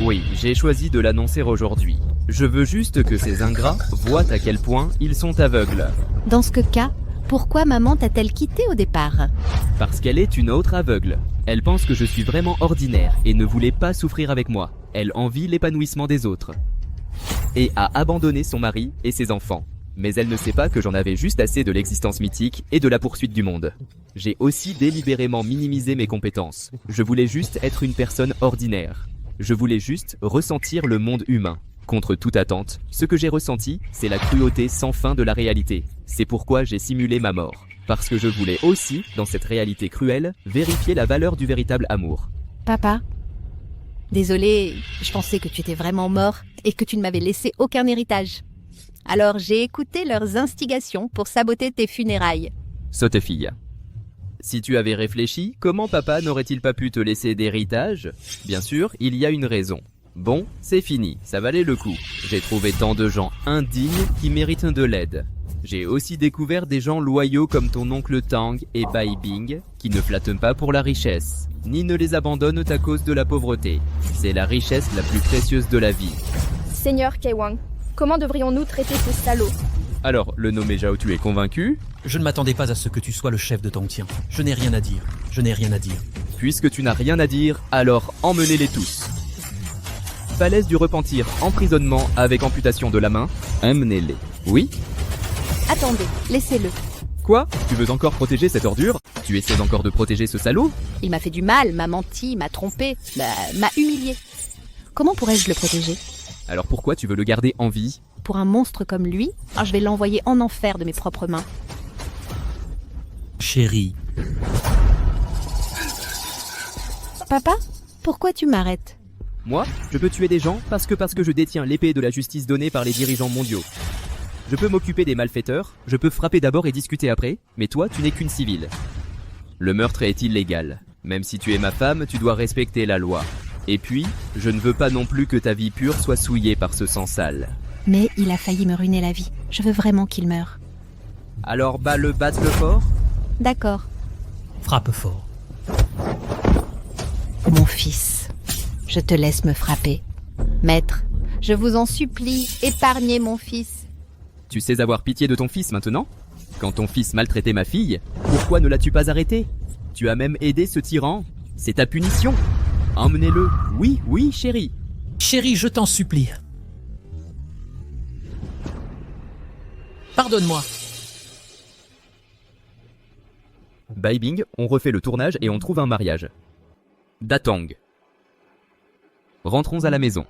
Oui, j'ai choisi de l'annoncer aujourd'hui. Je veux juste que ces ingrats voient à quel point ils sont aveugles. Dans ce cas, pourquoi maman t'a-t-elle quitté au départ? Parce qu'elle est une autre aveugle. Elle pense que je suis vraiment ordinaire et ne voulait pas souffrir avec moi. Elle envie l'épanouissement des autres. Et a abandonné son mari et ses enfants. Mais elle ne sait pas que j'en avais juste assez de l'existence mythique et de la poursuite du monde. J'ai aussi délibérément minimisé mes compétences. Je voulais juste être une personne ordinaire. Je voulais juste ressentir le monde humain. Contre toute attente, ce que j'ai ressenti, c'est la cruauté sans fin de la réalité. C'est pourquoi j'ai simulé ma mort. Parce que je voulais aussi, dans cette réalité cruelle, vérifier la valeur du véritable amour. Papa, désolée, je pensais que tu étais vraiment mort et que tu ne m'avais laissé aucun héritage. Alors j'ai écouté leurs instigations pour saboter tes funérailles. Sotte fille. Si tu avais réfléchi, comment papa n'aurait-il pas pu te laisser d'héritage? Bien sûr, il y a une raison. Bon, c'est fini, ça valait le coup. J'ai trouvé tant de gens indignes qui méritent de l'aide. J'ai aussi découvert des gens loyaux comme ton oncle Tang et Bai Bing, qui ne flattent pas pour la richesse, ni ne les abandonnent à cause de la pauvreté. C'est la richesse la plus précieuse de la vie. Seigneur Kaiwang, comment devrions-nous traiter ce salaud? Alors, le nommé Zhao, tu es convaincu? Je ne m'attendais pas à ce que tu sois le chef de Tangtian. Je n'ai rien à dire. Je n'ai rien à dire. Puisque tu n'as rien à dire, alors emmenez-les tous. Falaise du repentir, emprisonnement avec amputation de la main, emmenez-les. Oui? Attendez, laissez-le. Quoi? Tu veux encore protéger cette ordure? Tu essaies encore de protéger ce salaud? Il m'a fait du mal, m'a menti, m'a trompé, m'a humilié. Comment pourrais-je le protéger? Alors pourquoi tu veux le garder en vie? Pour un monstre comme lui, je vais l'envoyer en enfer de mes propres mains. Chérie, Papa, pourquoi tu m'arrêtes? Moi, je peux tuer des gens parce que je détiens l'épée de la justice donnée par les dirigeants mondiaux. Je peux m'occuper des malfaiteurs, je peux frapper d'abord et discuter après, mais toi, tu n'es qu'une civile. Le meurtre est illégal. Même si tu es ma femme, tu dois respecter la loi. Et puis, je ne veux pas non plus que ta vie pure soit souillée par ce sang sale. Mais il a failli me ruiner la vie. Je veux vraiment qu'il meure. Alors bats-le, batte-le fort? D'accord. frappe fort. Mon fils, je te laisse me frapper. Maître, je vous en supplie, épargnez mon fils. Tu sais avoir pitié de ton fils maintenant? Quand ton fils maltraitait ma fille, pourquoi ne l'as-tu pas arrêté? Tu as même aidé ce tyran. C'est ta punition. Emmenez-le. Oui, oui, chérie. Chérie, je t'en supplie. Pardonne-moi. Bai Bing, on refait le tournage et on trouve un mariage. Datang. Rentrons à la maison.